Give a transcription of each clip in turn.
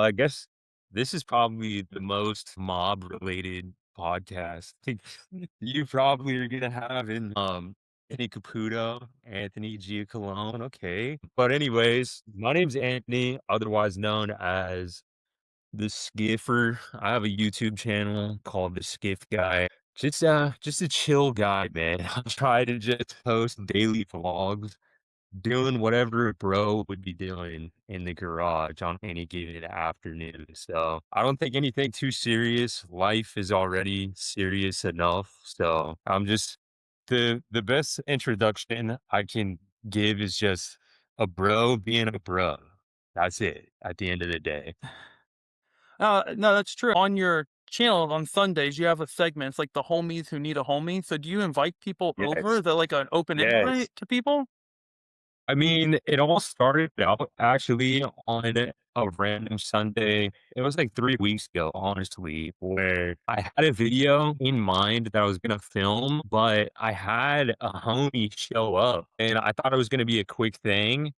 I guess this is probably the most mob related podcast you probably are gonna have in Anthony Caputo, Anthony Giacalone. Okay. But anyways, my name's Anthony, otherwise known as the Skiffer. I have a YouTube channel called the Skiff Guy. Just a chill guy, man. I try to just post daily vlogs doing whatever a bro would be doing in the garage on any given afternoon. So I don't think anything too serious. Life is already serious enough. So I'm just the best introduction I can give is just a bro being a bro. That's it at the end of the day. No, that's true. On your channel on Sundays, you have a segment. It's like the homies who need a homie. So do you invite people over? Yes. Is that like an open Yes. invite to people? I mean, it all started out actually on a random Sunday. It was like 3 weeks ago, honestly, where I had a video in mind that I was gonna film, but I had a homie show up, and I thought it was gonna be a quick thing,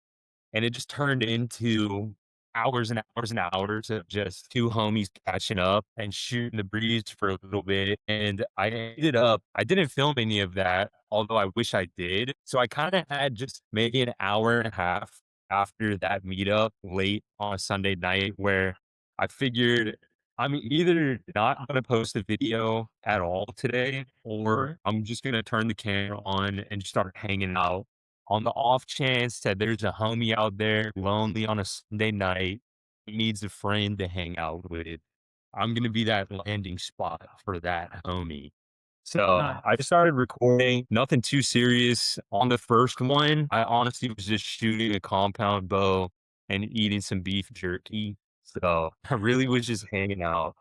and it just turned into hours and hours and hours of just 2 homies catching up and shooting the breeze for a little bit, and I didn't film any of that, although I wish I did. So I kinda had just maybe an hour and a half after that meetup late on a Sunday night where I figured I'm either not gonna post a video at all today, or I'm just gonna turn the camera on and just start hanging out on the off chance that there's a homie out there lonely on a Sunday night who needs a friend to hang out with. I'm gonna be that landing spot for that homie. So Nice. I just started recording, nothing too serious. On the first one, I honestly was just shooting a compound bow and eating some beef jerky. So I really was just hanging out.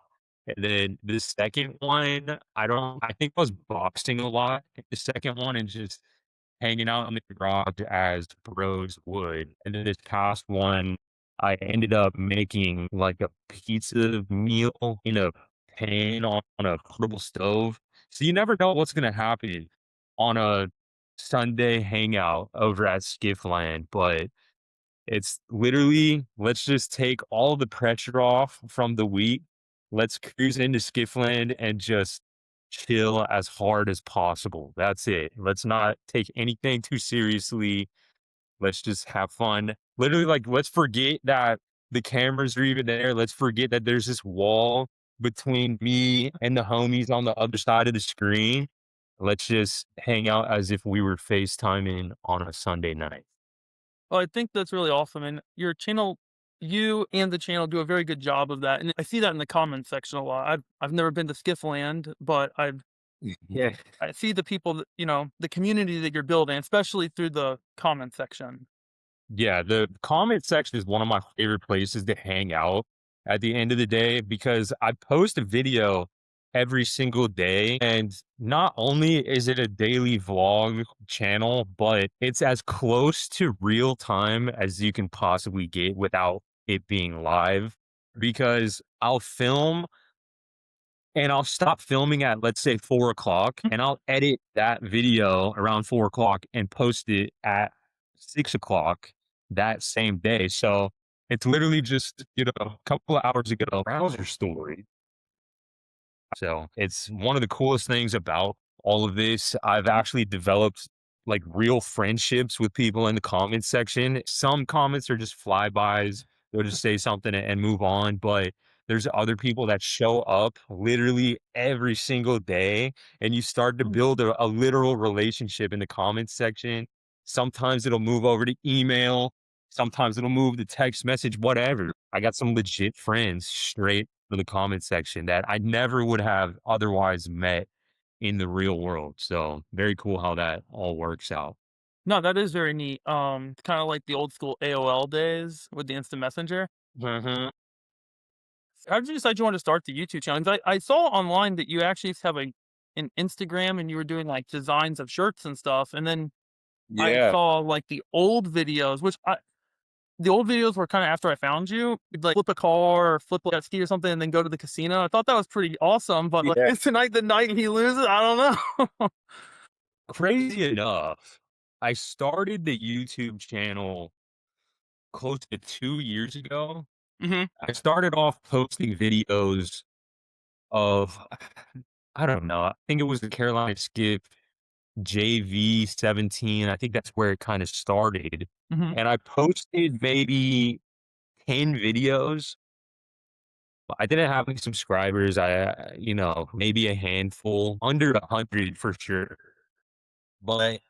And then the second one, I think I was boxing a lot. The second one and just hanging out in the garage as bros would. And then this past one, I ended up making like a pizza meal in a pan on a portable stove. So you never know what's gonna happen on a Sunday hangout over at Skiffland, but it's literally, let's just take all the pressure off from the week. Let's cruise into Skiffland and just chill as hard as possible. That's it. Let's not take anything too seriously. Let's just have fun. Literally, like, let's forget that the cameras are even there. Let's forget that there's this wall between me and the homies on the other side of the screen. Let's just hang out as if we were FaceTiming on a Sunday night. Well, I think that's really awesome. And your channel, you and the channel do a very good job of that. And I see that in the comments section a lot. I've never been to Skiffland, but Yeah. I see the people that, the community that you're building, especially through the comment section. Yeah, the comment section is one of my favorite places to hang out at the end of the day because I post a video every single day. And not only is it a daily vlog channel, but it's as close to real time as you can possibly get without it being live because I'll film and I'll stop filming at, let's say, 4 o'clock, and I'll edit that video around 4 o'clock and post it at 6 o'clock that same day. So it's literally just, a couple of hours ago, browser story. So it's one of the coolest things about all of this. I've actually developed like real friendships with people in the comments section. Some comments are just flybys. They'll just say something and move on. But there's other people that show up literally every single day, and you start to build a literal relationship in the comments section. Sometimes it'll move over to email. Sometimes it'll move to text message, whatever. I got some legit friends straight for the comment section that I never would have otherwise met in the real world. So very cool how that all works out. No, that is very neat. It's kind of like the old school AOL days with the instant messenger. Mhm. How did you decide you wanted to start the YouTube channel? 'Cause I saw online that you actually have an Instagram and you were doing like designs of shirts and stuff. And then I Yeah. saw like the old videos were kind of after I found you. You'd like flip a car or flip a jet ski or something and then go to the casino. I thought that was pretty awesome. But like, Yeah. is tonight the night he loses? I don't know. Crazy enough, I started the YouTube channel close to 2 years ago. Mhm. I started off posting videos of, I don't know, I think it was the Carolina Skiff JV 17. I think that's where it kind of started. Mhm. And I posted maybe 10 videos. I didn't have any subscribers. Maybe a handful, under 100 for sure. But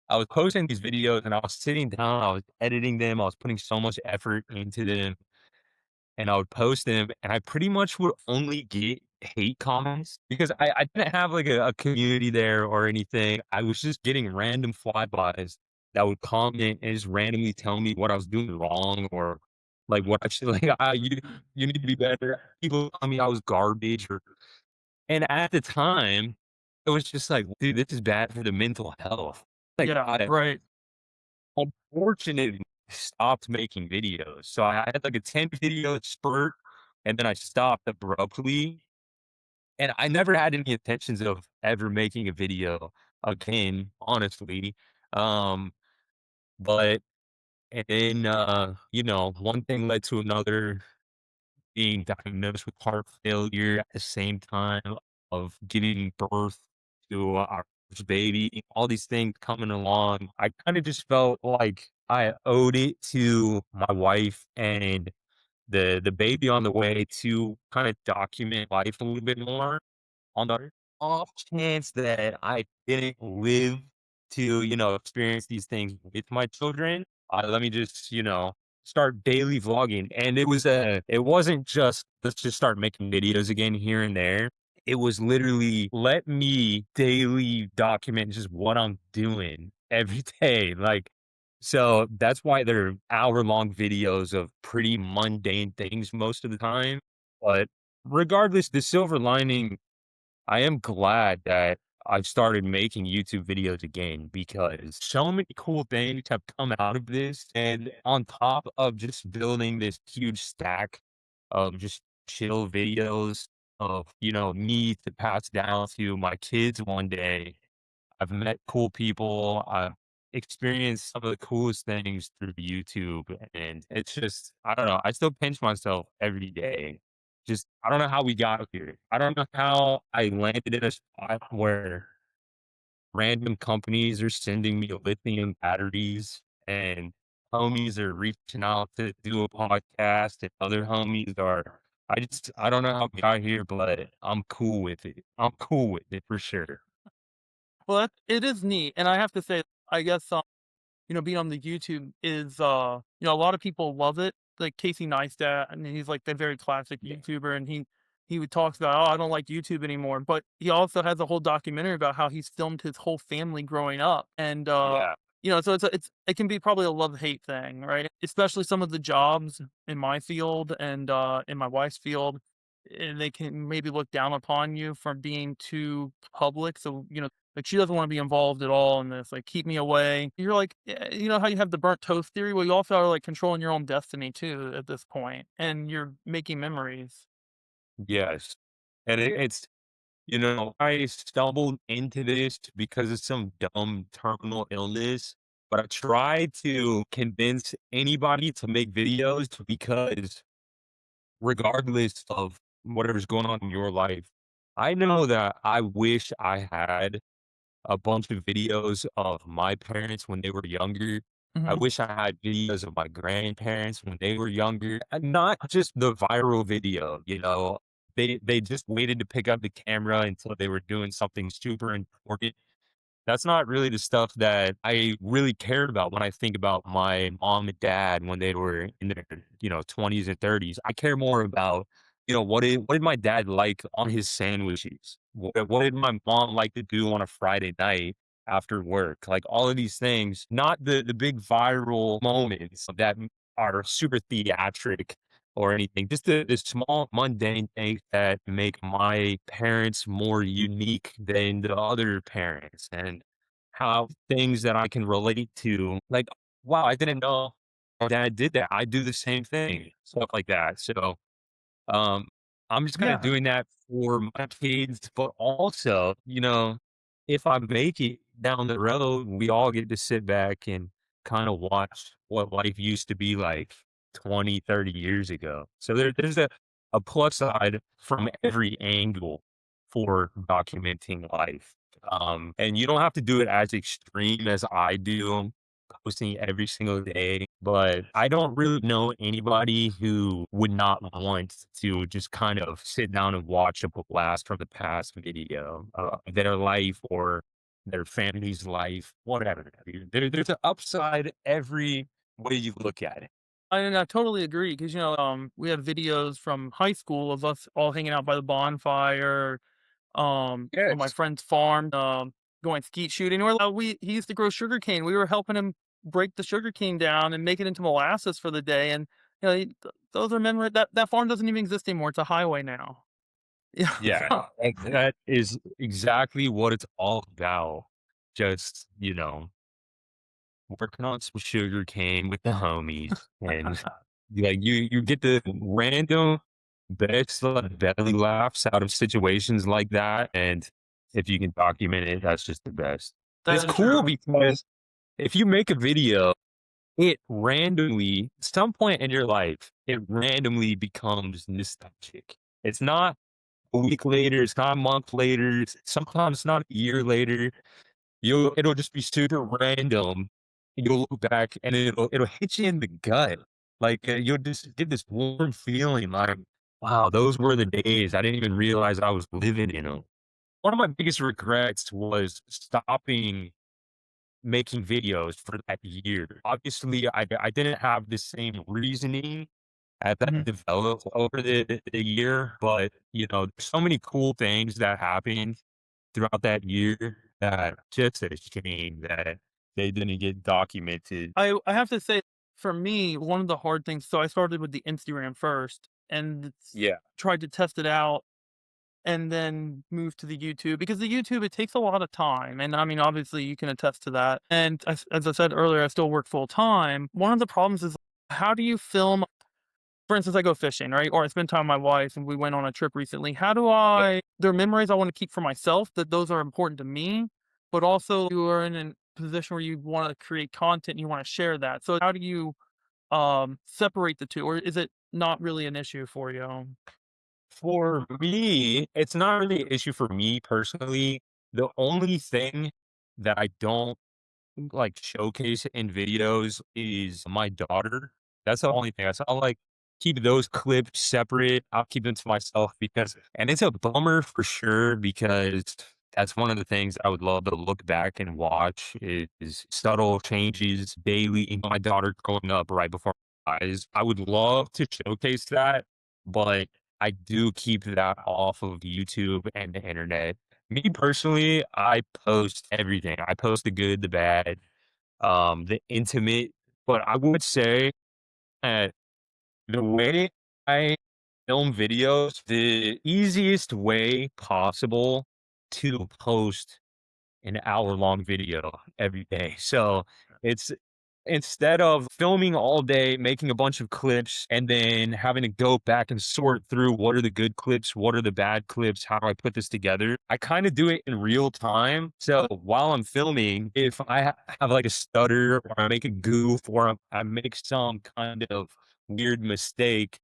I was posting these videos and I was sitting down, I was editing them, I was putting so much effort into them, and I would post them, and I pretty much would only get hate comments because I didn't have like a community there or anything. I was just getting random flybys that would comment and just randomly tell me what I was doing wrong or like what I should like you need to be better. People tell me I was garbage and at the time it was just like, dude, this is bad for the mental health. Like Yeah, I right. unfortunately stopped making videos. So I had like a 10 video spurt and then I stopped abruptly. And I never had any intentions of ever making a video again, honestly. Um, but and then one thing led to another, being diagnosed with heart failure at the same time of giving birth to our first baby, all these things coming along. I kind of just felt like I owed it to my wife and the baby on the way to kind of document life a little bit more on the off chance that I didn't live to, experience these things with my children. Let me just, start daily vlogging. And it wasn't just, let's just start making videos again here and there. It was literally, let me daily document just what I'm doing every day. Like, so that's why they're hour-long videos of pretty mundane things most of the time. But regardless, the silver lining, I am glad that I've started making YouTube videos again because so many cool things have come out of this. And on top of just building this huge stack of just chill videos of, me to pass down to my kids one day, I've met cool people. I've experienced some of the coolest things through YouTube. And it's just, I don't know. I still pinch myself every day. Just, I don't know how we got here. I don't know how I landed in a spot where random companies are sending me lithium batteries and homies are reaching out to do a podcast and other homies are. I don't know how we got here, but I'm cool with it. I'm cool with it for sure. Well, it is neat, and I have to say, I guess, being on the YouTube is, a lot of people love it. Like Casey Neistat, I mean, he's like the very classic YouTuber, and he would talks about, oh, I don't like YouTube anymore. But he also has a whole documentary about how he's filmed his whole family growing up, and Yeah. so it can be probably a love hate thing, right? Especially some of the jobs in my field and in my wife's field, and they can maybe look down upon you for being too public. So like, she doesn't wanna be involved at all in this, like, "Keep me away." You're like, you know how you have the burnt toast theory? Well, you also are, like, controlling your own destiny too at this point, and you're making memories. Yes. And I stumbled into this because of some dumb terminal illness, but I tried to convince anybody to make videos because regardless of whatever's going on in your life, I know that I wish I had a bunch of videos of my parents when they were younger. I Mhm. wish I had videos of my grandparents when they were younger, and not just the viral video, They just waited to pick up the camera until they were doing something super important. That's not really the stuff that I really cared about when I think about my mom and dad when they were in their, 20s and 30s. I care more about, what did my dad like on his sandwiches? What did my mom like to do on a Friday night after work? Like all of these things, not the big viral moments that are super theatric or anything. Just the small mundane things that make my parents more unique than the other parents and how things that I can relate to, like, wow, I didn't know my dad did that. I do the same thing, stuff like that. So, um, I'm just kind of Yeah. doing that for my kids, but also, if I make it down the road, we all get to sit back and kind of watch what life used to be like. 20, 30 years ago. So there's a plus side from every angle for documenting life. And you don't have to do it as extreme as I do, posting every single day. But I don't really know anybody who would not want to just kind of sit down and watch a blast from the past video, their life or their family's life, whatever. There's an upside every way you look at it. I totally agree because we have videos from high school of us all hanging out by the bonfire, on my Yes. friend's farm, going skeet shooting. Or he used to grow sugarcane. We were helping him break the sugarcane down and make it into molasses for the day. And those are memories. That farm doesn't even exist anymore. It's a highway now. Yeah. Yeah, and that is exactly what it's all about. Just, working on some sugar cane with the homies, and you get the random best like belly laughs out of situations like that, and if you can document it, that's just the best. And it's That is cool true. because if you make a video, it randomly, some point in your life, it randomly becomes nostalgic. It's not a week later, it's not a month later, sometimes it's not a year later. It'll just be super random. You'll look back and it'll hit you in the gut. Like, you'll just get this warm feeling like, wow, those were the days. I didn't even realize I was living in them. One of my biggest regrets was stopping making videos for that year. Obviously, I didn't have the same reasoning as that Mhm. developed over the year, but, there's so many cool things that happened throughout that year that just a shame that they didn't get documented. I have to say, for me, one of the hard things. So I started with the Instagram first, and Yeah. tried to test it out and then move to the YouTube because the YouTube, it takes a lot of time. And I mean, obviously, you can attest to that. And as I said earlier, I still work full time. One of the problems is how do you film? For instance, I go fishing, right? Or I spend time with my wife and we went on a trip recently. How do Yeah. there are memories I want to keep for myself that those are important to me, but also you are in a position where you want to create content and you want to share that. So how do you separate the two? Or is it not really an issue for you? For me, it's not really an issue for me personally. The only thing that I don't like showcase in videos is my daughter. That's the only thing. I'll like keep those clips separate. I'll keep them to myself because, and it's a bummer for sure because that's one of the things I would love to look back and watch is subtle changes daily. My daughter growing up right before my eyes. I would love to showcase that, but I do keep that off of YouTube and the internet. Me personally, I post everything. I post the good, the bad, the intimate, but I would say that the way I film videos, the easiest way possible to post an hour-long video every day. So it's instead of filming all day, making a bunch of clips, and then having to go back and sort through what are the good clips, what are the bad clips, how do I put this together? I kind of do it in real time. So while I'm filming, if I have like a stutter or I make a goof or I make some kind of weird mistake,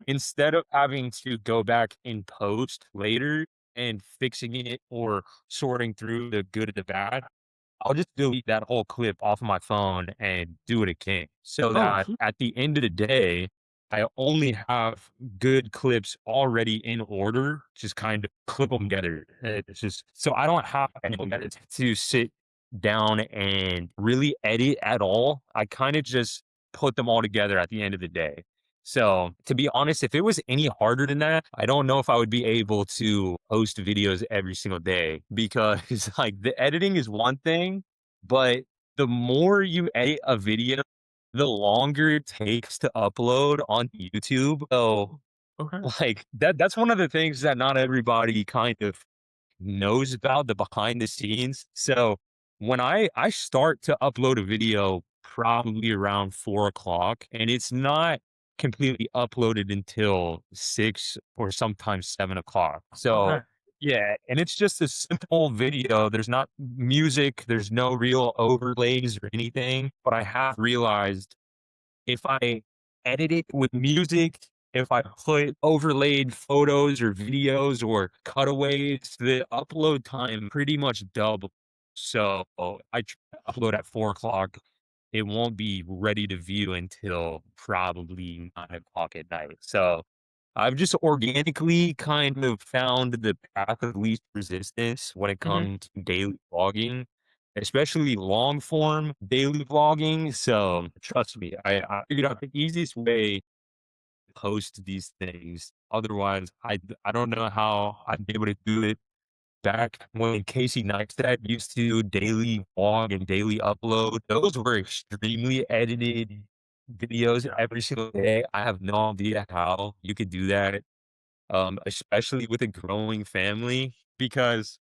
instead of having to go back in post later and fixing it or sorting through the good and the bad, I'll just delete that whole clip off of my phone and do it again so Oh, that at the end of the day, I only have good clips already in order, just kind of clip them together. It's just so I don't have to sit down and really edit at all. I kind of just put them all together at the end of the day. So, to be honest, if it was any harder than that, I don't know if I would be able to post videos every single day because, like, the editing is one thing, but the more you edit a video, the longer it takes to upload on YouTube. So, okay. like, that's one of the things that not everybody kind of knows about the behind the scenes. So when I start to upload a video probably around 4 o'clock, and it's not completely uploaded until 6 or sometimes 7 o'clock. Okay. So yeah, and it's just a simple video. There's not music, there's no real overlays or anything. But I have realized if I edit it with music, if I put overlaid photos or videos or cutaways, the upload time pretty much double. So I try to upload at 4 o'clock. It won't be ready to view until probably 9 o'clock at night. So I've just organically kind of found the path of least resistance when it Mhm. comes to daily vlogging, especially long form daily vlogging. So trust me, I figured out the easiest way to post these things. Otherwise, I don't know how I'd be able to do it back when Casey Neistat used to daily vlog and daily upload. Those were extremely edited videos Yeah. every single day. I have no idea how you could do that, especially with a growing family, because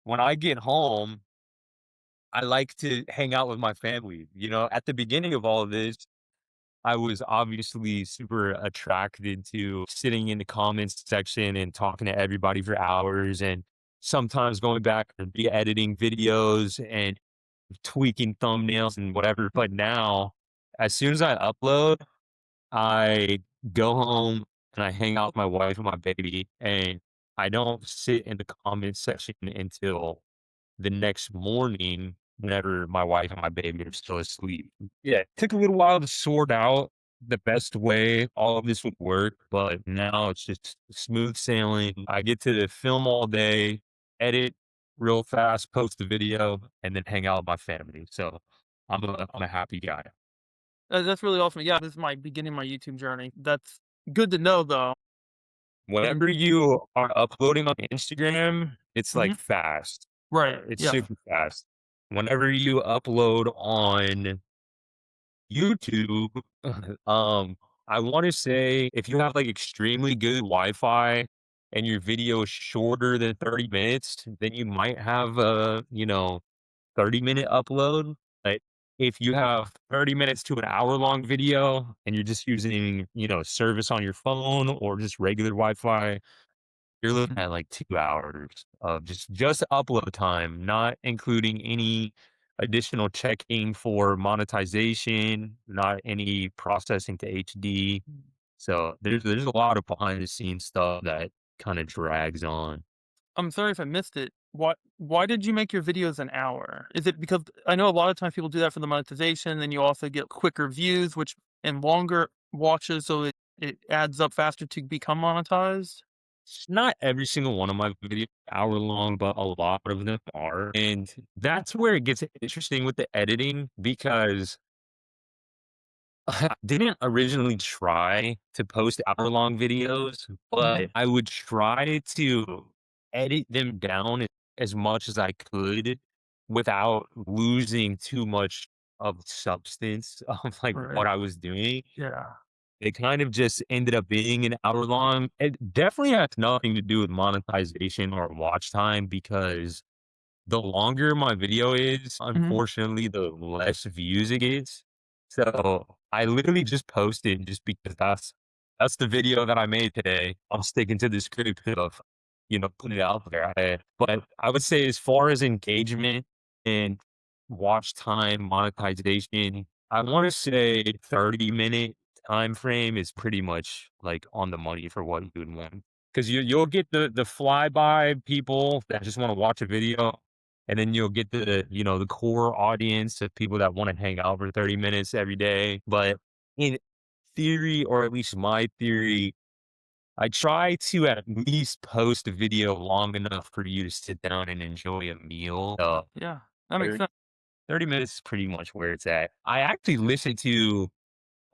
when I get home, I like to hang out with my family. You know, at the beginning of all of this, I was obviously super attracted to sitting in the comments section and talking to everybody for hours and sometimes going back and re-editing videos and tweaking thumbnails and whatever. But now, as soon as I upload, I go home and I hang out with my wife and my baby, and I don't sit in the comments section until the next morning whenever my wife and my baby are still asleep. Yeah, it took a little while to sort out the best way all of this would work, but now it's just smooth sailing. I get to film all day, edit real fast, post the video, and then hang out with my family. So I'm a happy guy. That's really awesome. Yeah, this is my beginning my YouTube journey. That's good to know, though. And Whenever you are uploading on Instagram, it's like mhm. fast. Right. It's Yeah. super fast. Whenever you upload on YouTube, I want to say if you have like extremely good Wi-Fi and your video is shorter than 30 minutes, then you might have a, 30-minute upload. But if you have 30 minutes to an hour long video and you're just using, service on your phone or just regular Wi-Fi, you're looking at like 2 hours of just upload time, not including any additional checking for monetization, not any processing to HD. So there's a lot of behind the scenes stuff that kinda drags on. I'm sorry if I missed it. Why did you make your videos an hour? Is it because I know a lot of times people do that for the monetization, then you also get quicker views, which and longer watches, so it adds up faster to become monetized? Not every single one of my videos hour long, but a lot of them are, and that's where it gets interesting with the editing because I didn't originally try to post hour-long videos, Mhm. but I would try to edit them down as much as I could without losing too much of substance of, like, what Right. I was doing. Yeah. It kind of just ended up being an hour long. It definitely has nothing to do with monetization or watch time because the longer my video is, Mhm. unfortunately, the less views it gets. So I literally just posted just because that's the video that I made today. I'm sticking to the script of, putting it out there. But I would say as far as engagement and watch time, monetization, I want to say 30-minute time frame is pretty much like on the money for what you would want. Because you'll get the flyby people that just want to watch a video, and then you'll get the core audience of people that wanna hang out for 30 minutes every day. But in theory, or at least my theory, I try to at least post a video long enough for you to sit down and enjoy a meal. So Yeah. That makes thir sense. 30 minutes is pretty much where it's at. I actually listened to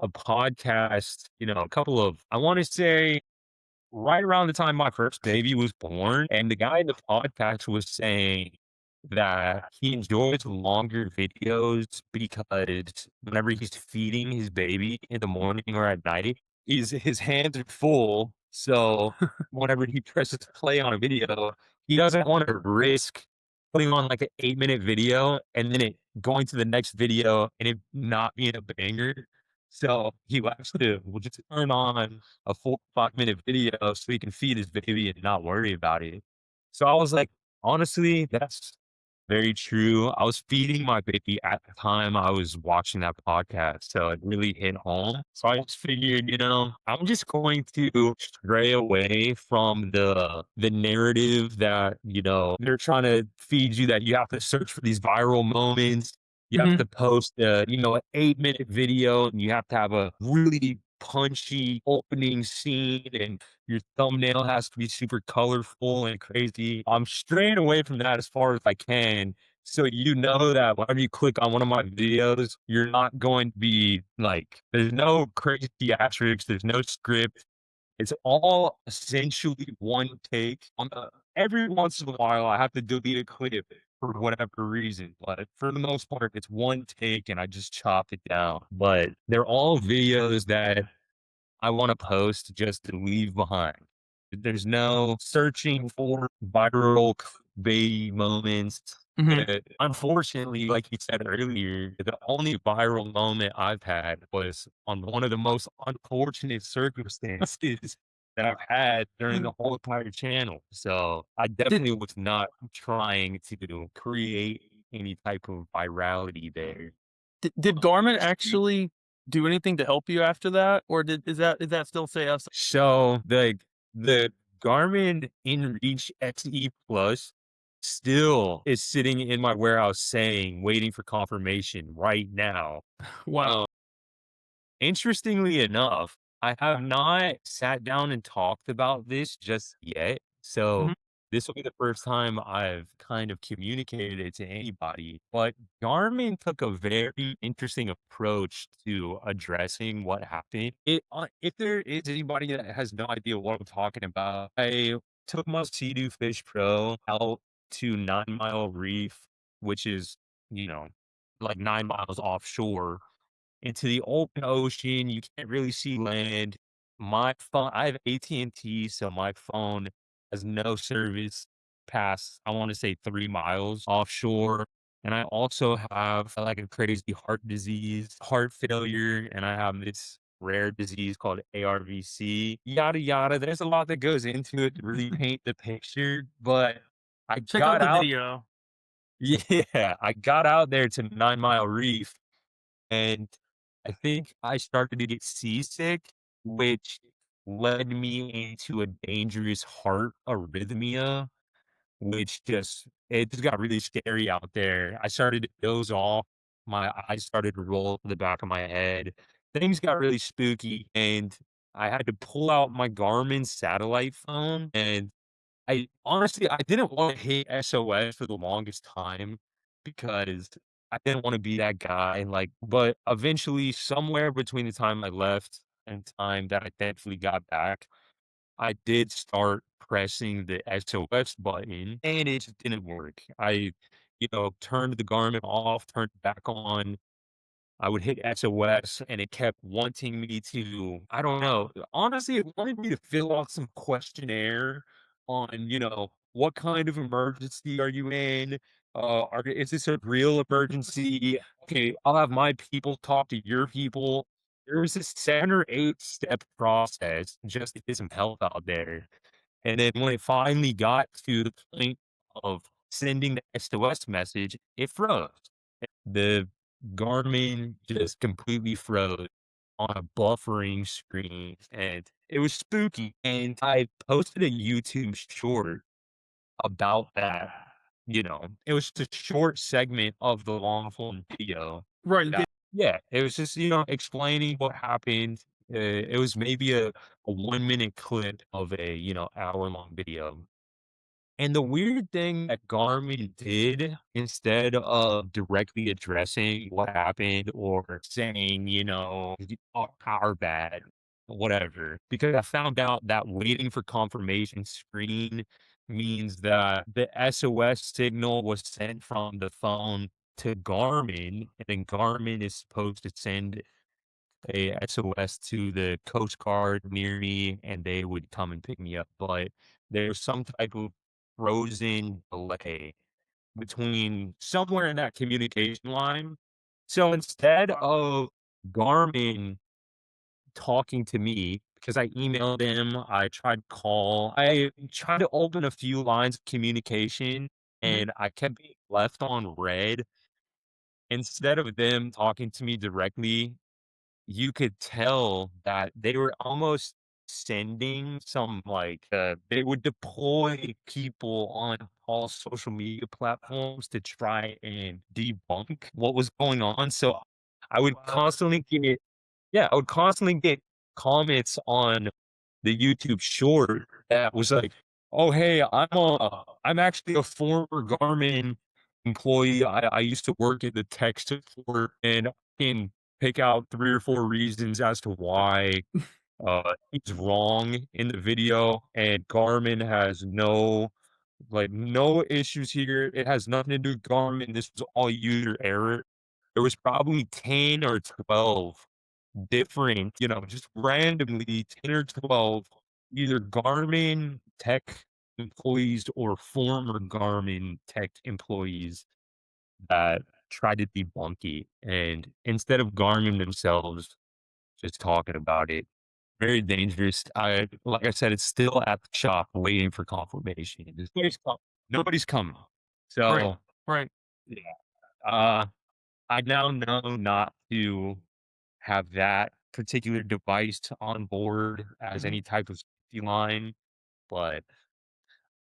a podcast, a couple of I wanna say right around the time my first baby was born, and the guy in the podcast was saying that he enjoys longer videos because whenever he's feeding his baby in the morning or at night, his hands are full. So whenever he presses play on a video, he doesn't want to risk putting on like an 8-minute video and then it going to the next video and it not being a banger. So he likes to will just turn on a full 5-minute video so he can feed his baby and not worry about it. So I was like, honestly, Very true. I was feeding my baby at the time I was watching that podcast, so it really hit home. So I just figured, I'm just going to stray away from the narrative that, they're trying to feed you that you have to search for these viral moments. You have Mhm. to post an 8-minute video and you have to have a really punchy opening scene and your thumbnail has to be super colorful and crazy. I'm straying away from that as far as I can. So that whenever you click on one of my videos, you're not going to be like, there's no crazy theatrics, there's no script. It's all essentially one take. Every once in a while, I have to delete a clip for whatever reason, but for the most part, it's one take and I just chop it down. But they're all videos that I wanna post just to leave behind. There's no searching for viral clickbaity moments. Mhm. Unfortunately, like you said earlier, the only viral moment I've had was on one of the most unfortunate circumstances that I've had during the whole entire channel. So, I Did definitely was not trying to create any type of virality there. did Garmin actually do anything to help you after that, or did is that still say us? So the Garmin InReach XE Plus still is sitting in my warehouse saying waiting for confirmation right now. Wow. Interestingly enough, I have not sat down and talked about this just yet. So Mhm. this will be the first time I've kind of communicated it to anybody. But Garmin took a very interesting approach to addressing what happened. If there is anybody that has no idea what I'm talking about, I took my Sea-Doo Fish Pro out to 9 Mile Reef, which is, you know, like 9 miles offshore into the open ocean. You can't really see land. My phone, I have AT&T, so my phone has no service past, I want to say 3 miles offshore. And I also have like a crazy heart disease, heart failure, and I have this rare disease called ARVC, yada, yada. There's a lot that goes into it to really paint the picture, but I Check out got the out. video. Yeah, I got out there to 9 Mile Reef and I think I started to get seasick, which led me into a dangerous heart arrhythmia, which it just got really scary out there. I started to doze off. My eyes started to roll to the back of my head. Things got really spooky, and I had to pull out my Garmin satellite phone and I didn't wanna hit SOS for the longest time because I didn't wanna be that guy, but eventually, somewhere between the time I left and time that I thankfully got back, I did start pressing the SOS button, and it just didn't work. Turned the garment off, turned it back on, I would hit SOS and it kept wanting me to, I don't know. Honestly, it wanted me to fill out some questionnaire on, what kind of emergency are you in? Is this a real emergency? Okay, I'll have my people talk to your people. There was this 7 or 8 step process just to get some help out there. And then when it finally got to the point of sending the SOS message, it froze. The Garmin just completely froze on a buffering screen, and it was spooky, and I posted a YouTube short about that, it was just a short segment of the long form video Right. that yeah, it was just, explaining what happened. It was maybe a 1-minute clip of a, hour-long video. And the weird thing that Garmin did, instead of directly addressing what happened or saying, our bad, whatever, because I found out that waiting for confirmation screen means that the SOS signal was sent from the phone to Garmin, and then Garmin is supposed to send a SOS to the Coast Guard near me, and they would come and pick me up, but there's some type of frozen delay between somewhere in that communication line. So instead of Garmin talking to me, because I emailed him, I tried to open a few lines of communication, Mhm. and I kept being left on red. Instead of them talking to me directly, you could tell that they were almost sending some, like, they would deploy people on all social media platforms to try and debunk what was going on, so I would constantly get yeah, I would constantly get comments on the YouTube short that was like, "Oh, hey, I'm actually a former Garmin employee. I used to work in the tech support, and I can pick out 3 or 4 reasons as to why, he's wrong in the video, and Garmin has no issues here. It has nothing to do with Garmin. This was all user error." There was probably 10 or 12 different, just randomly 10 or 12 either Garmin tech employees or former Garmin tech employees that tried to debunk it. And instead of Garmin themselves just talking about it, very dangerous. Like I said, it's still at the shop waiting for confirmation. Nobody's coming. Right. So Right. yeah, uh, I now know not to have that particular device on board as Mhm. any type of safety line, but,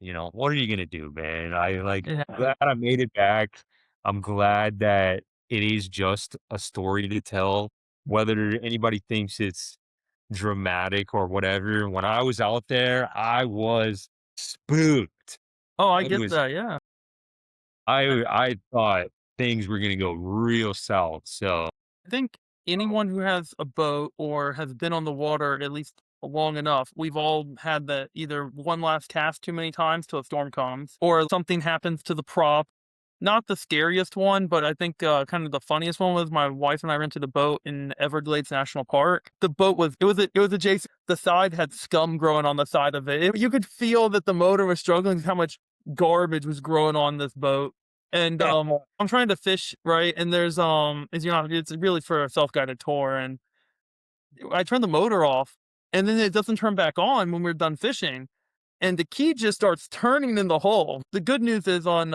what are you gonna do, man? Yeah. Glad I made it back. I'm glad that it is just a story to tell, whether anybody thinks it's dramatic or whatever. When I was out there, I was spooked. Oh, I I get was that, yeah. I thought things were gonna go real south, so I think anyone who has a boat or has been on the water at least long enough, we've all had the either one last cast too many times till a storm comes, or something happens to the prop. Not the scariest one, but I think kind of the funniest one was my wife and I rented a boat in Everglades National Park. The boat was it was adjacent. The side had scum growing on the side of it. You could feel that the motor was struggling. How much garbage was growing on this boat. And I'm trying to fish, right? And there's as you know, it's really for a self-guided tour. And I turn the motor off and then it doesn't turn back on when we're done fishing. And the key just starts turning in the hole. The good news is on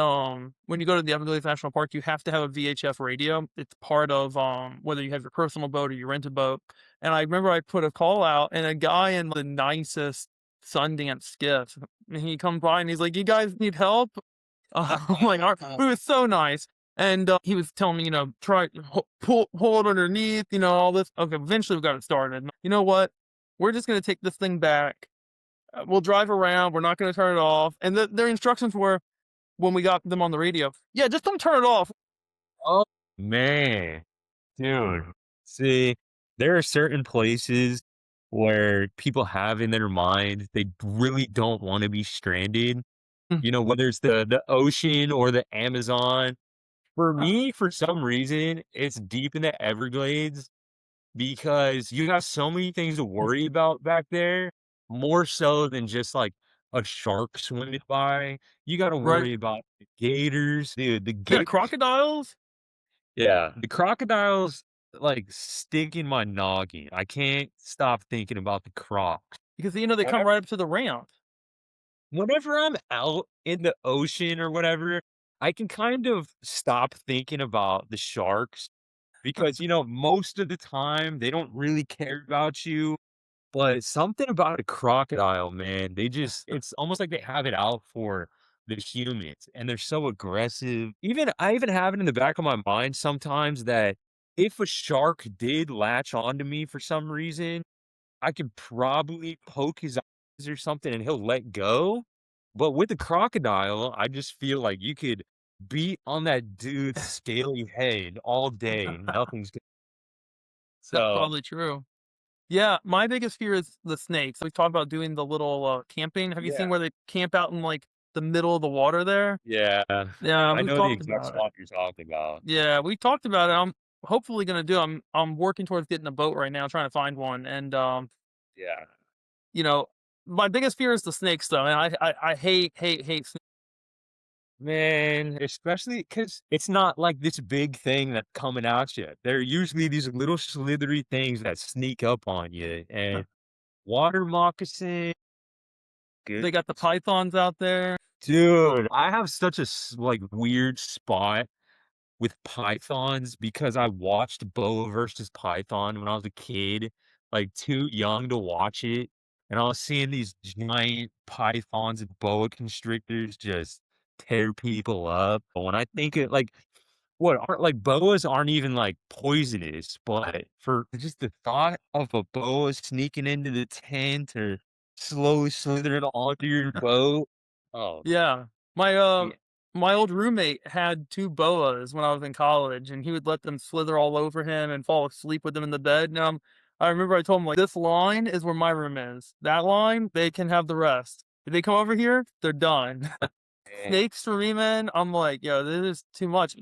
when you go to the Everglades National Park, you have to have a VHF radio. It's part of whether you have your personal boat or you rent a boat. And I remember I put a call out and a guy in the nicest Sundance skiff, and he comes by and he's like, "You guys need help?" I'm like, it was so nice. And he was telling me, try pull it underneath, all this. Okay, eventually we got it started. You know what? We're just gonna take this thing back. We'll drive around. We're not gonna turn it off. And their instructions were when we got them on the radio. Yeah, just don't turn it off. oh, man. Dude, see, there are certain places where people have in their mind they really don't wanna be stranded, Mm, whether it's the ocean or the Amazon. For me, for some reason, it's deep in the Everglades because you have so many things to worry about back there, more so than just, like, a shark swimming by. You gotta right. worry about the gators, dude, the Yeah, gators. crocodiles Yeah, the crocodiles, like, stick in my noggin. I can't stop thinking about the crocs. because they come Whenever right up to the ramp. whenever I'm out in the ocean or whatever, I can kind of stop thinking about the sharks because, most of the time, they don't really care about you, but something about a crocodile, man, it's almost like they have it out for the humans, and they're so aggressive. I even have it in the back of my mind sometimes that if a shark did latch onto me for some reason, I could probably poke his eyes or something and he'll let go. But with the crocodile, I just feel like you could beat on that dude's scaly head all day. Nothing's good. That's So, probably true. Yeah, my biggest fear is the snakes. We talked about doing the little camping. Have you yeah. seen where they camp out in like the middle of the water there? Yeah. Yeah, I we've know the talked exact about it. spot you're talking about. Yeah, we talked about it. I'm hopefully gonna do. I'm working towards getting a boat right now, trying to find one. And Yeah. you know, my biggest fear is the snakes though, and I hate snakes. Man, especially because it's not like this big thing that's coming at you. They're usually these little slithery things that sneak up on you. And water moccasin, They got the goodness. pythons out there. Dude, I have such a like weird spot with pythons because I watched Boa versus Python when I was a kid, like too young to watch it. And I was seeing these giant pythons and boa constrictors just tear people up. But when I think it like what aren't like boas aren't even like poisonous, but for just the thought of a boa sneaking into the tent or slowly slithering onto your boat. Oh, Yeah. My, yeah. my old roommate had 2 boas when I was in college, and he would let them slither all over him and fall asleep with them in the bed. Now, I remember I told him, like, "This line is where my room is. That line, they can have the rest. If they come over here, they're done." Snakes for me, man, I'm like, "Yo, this is too much."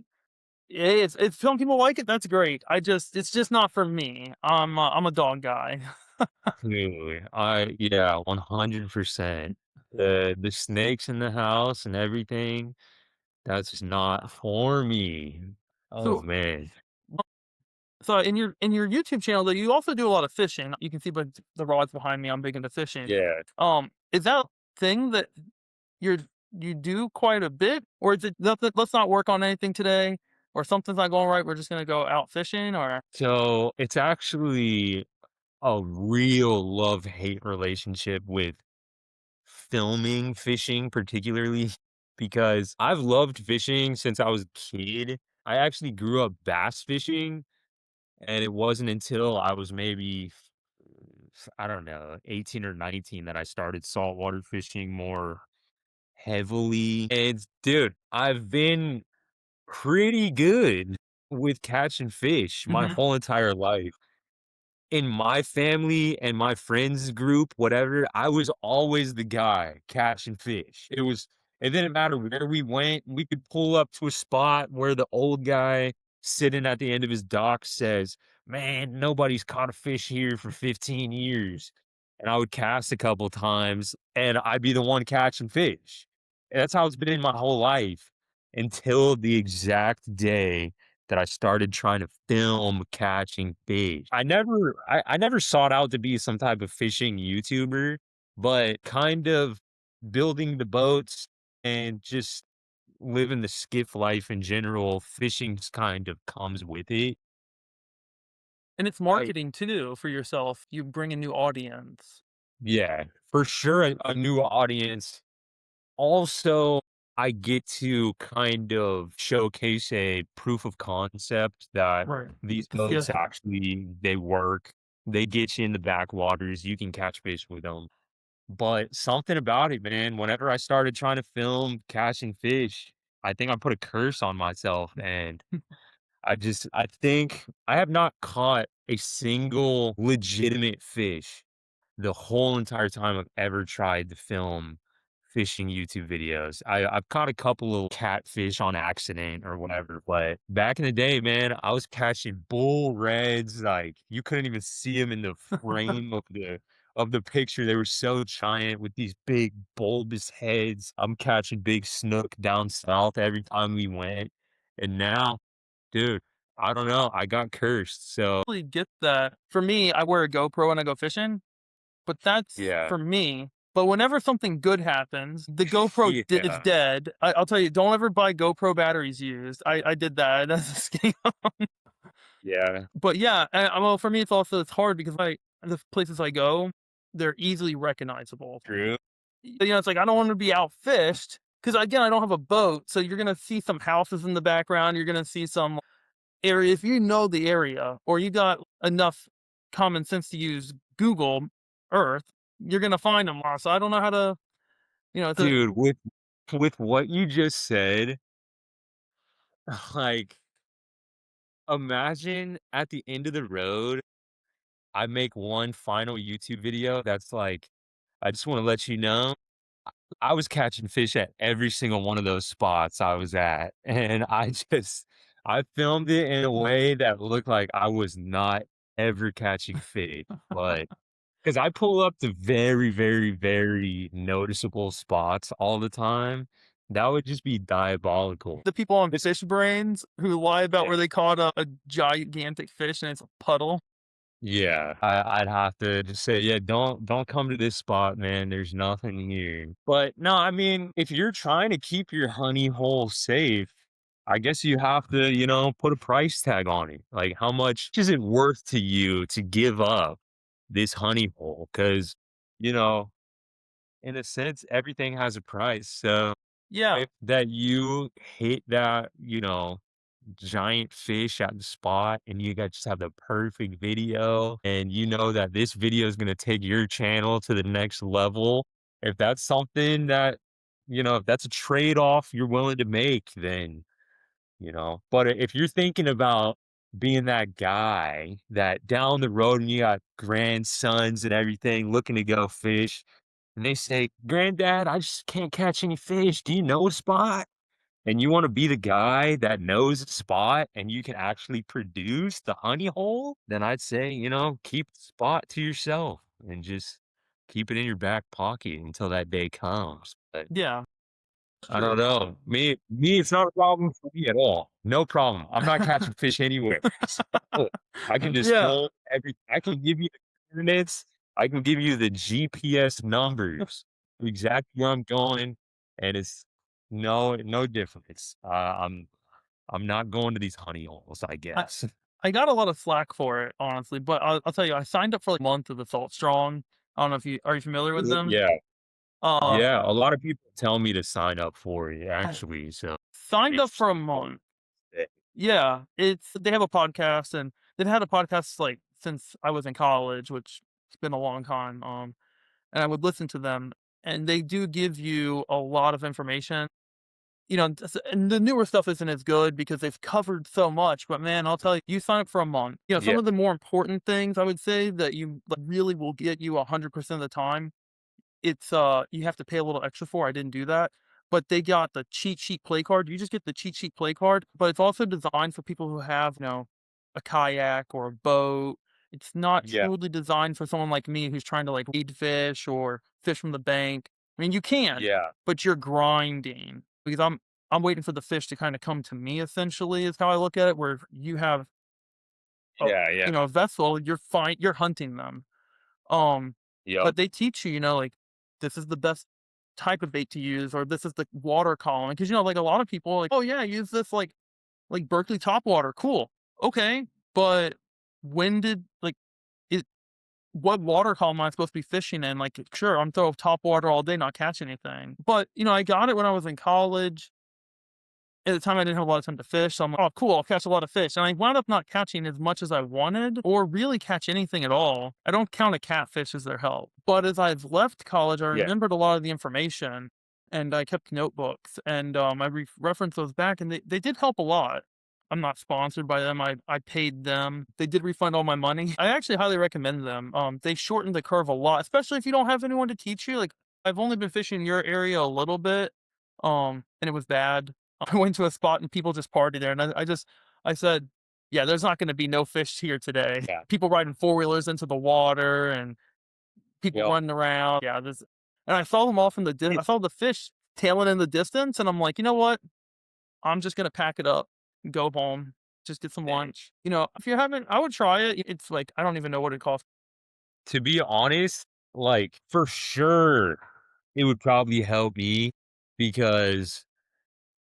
Hey, it's if some people like it, that's great. It's just not for me. I'm a dog guy. Absolutely. I yeah, 100%. The snakes in the house and everything, that's just not for me. Oh, So man. So in your YouTube channel, though, you also do a lot of fishing. You can see by the rods behind me, I'm big into fishing. Yeah. Is that a thing that you're you do quite a bit, or is it nothing? Let's not work on anything today, or something's not going right. We're just gonna go out fishing, or So, it's actually a real love-hate relationship with filming fishing particularly because I've loved fishing since I was a kid. I actually grew up bass fishing, and it wasn't until I was maybe I don't know, 18 or 19 that I started saltwater fishing more heavily. And dude, I've been pretty good with catching fish my Mhm. whole entire life. In my family and my friends group, whatever, I was always the guy catching fish. It didn't matter where we went, we could pull up to a spot where the old guy sitting at the end of his dock says, "Man, nobody's caught a fish here for 15 years." And I would cast a couple times and I'd be the one catching fish. And that's how it's been my whole life until the exact day that I started trying to film catching fish. I never sought out to be some type of fishing YouTuber, but kind of building the boats and just living the skiff life in general, fishing just kind of comes with it. and it's I marketing too for yourself. You bring a new audience. yeah, for sure a new audience. Also, I get to kind of showcase a proof of concept that Right. these Yeah. boats actually they work. They get you in the backwaters, you can catch fish with them. But something about it, man, whenever I started trying to film catching fish, I think I put a curse on myself and I think I have not caught a single legitimate fish the whole entire time I've ever tried to film fishing YouTube videos. I've caught a couple of catfish on accident or whatever, but back in the day, man, I was catching bull reds, like, you couldn't even see them in the frame of the picture. They were so giant with these big bulbous heads. I'm catching big snook down south every time we went, and now, dude, I don't know, I got cursed, so Really get that. For me, I wear a GoPro when I go fishing, but that's yeah. for me. But whenever something good happens, the GoPro is Yeah, dead. I'll tell you, don't ever buy GoPro batteries used. I did that as a skiing. yeah, But yeah, well, for me, it's hard because the places I go, they're easily recognizable. true. It's like I don't want to be outfished because again, I don't have a boat, so you're gonna see some houses in the background. You're gonna see some area if you know the area or you got enough common sense to use Google Earth, you're gonna find them. So I don't know how to, it's a Dude, with what you just said, like, imagine at the end of the road, I make one final YouTube video that's like, "I just wanna let you know, I was catching fish at every single one of those spots I was at," and I filmed it in a way that looked like I was not ever catching fish, but 'cause I pull up to very, very, very noticeable spots all the time. That would just be diabolical. the people on This fish brains who lie about yeah, where they caught a gigantic fish and it's a puddle. Yeah, I'd have to just say, yeah, don't come to this spot, man. There's nothing here. But no, I mean, if you're trying to keep your honey hole safe, I guess you have to, put a price tag on it. Like, how much is it worth to you to give up this honey hole? Because, you know, in a sense, everything has a price. So Yeah, if that you hit that, giant fish at the spot and you guys just have the perfect video and you know that this video is going to take your channel to the next level, if that's something that, if that's a trade-off you're willing to make, then, but if you're thinking about being that guy that down the road and you got grandsons and everything looking to go fish and they say, "Granddad, I just can't catch any fish. Do you know a spot?" And you wanna be the guy that knows a spot and you can actually produce the honey hole, then I'd say, keep the spot to yourself and just keep it in your back pocket until that day comes. But yeah, I don't true. know. It's not a problem for me at all. No problem. I'm not catching fish anywhere. So, I can just Yeah, film I can give you the coordinates, I can give you the GPS numbers, exactly where I'm going, and it's no difference. I'm not going to these honey holes, I I guess. I got a lot of flack for it, honestly, but I'll tell you, I signed up for like a month of the Salt Strong. I don't know if you are you familiar with them? Yeah, Uh, yeah, a lot of people tell me to sign up for it I actually, so signed up it's for a month. Yeah, it's they have a podcast and they've had a podcast like since I was in college, which it's been a long time. And I would listen to them, and they do give you a lot of information. And the newer stuff isn't as good because they've covered so much. But man, I'll tell you, you sign up for a month. yeah, Some of the more important things I would say that you like, really will get you 100% of the time you have to pay a little extra for. I didn't do that. But they got the cheat sheet play card. You just get the cheat sheet play card, but it's also designed for people who have, a kayak or a boat. It's not yeah, truly designed for someone like me who's trying to like weed fish or fish from the bank. I mean, you can, yeah, but you're grinding because I'm waiting for the fish to kind of come to me essentially is how I look at it, where you have a yeah, a vessel, you're hunting them. Um, yep, but they teach you, like, this is the best type of bait to use, or this is the water column. Because like a lot of people, like, oh yeah, use this like Berkeley top water. Cool. Okay. But when did like it what water column am I supposed to be fishing in? Like, sure, I'm throwing top water all day, not catch anything. But I got it when I was in college. At the time, I didn't have a lot of time to fish, so I'm like, "Oh, cool, I'll catch a lot of fish," and I wound up not catching as much as I wanted or really catch anything at all. I don't count a catfish as their help, but as I've left college, I yeah, remembered a lot of the information, and I kept notebooks, and, I referenced those back, and they did help a lot. I'm not sponsored by them, I paid them. They did refund all my money. I actually highly recommend them. They shortened the curve a lot, especially if you don't have anyone to teach you, like, I've only been fishing your area a little bit, and it was bad. I went to a spot and people just party there, and I said, "Yeah, there's not gonna be no fish here today." yeah, People riding four-wheelers into the water and people yep. running around. Yeah, this and I saw them off in the I saw the fish tailing in the distance, and I'm like, "You know what? I'm just gonna pack it up and go home, just get some lunch." If you haven't I would try it. It's like I don't even know what it costs. To be honest, like, for sure, it would probably help me because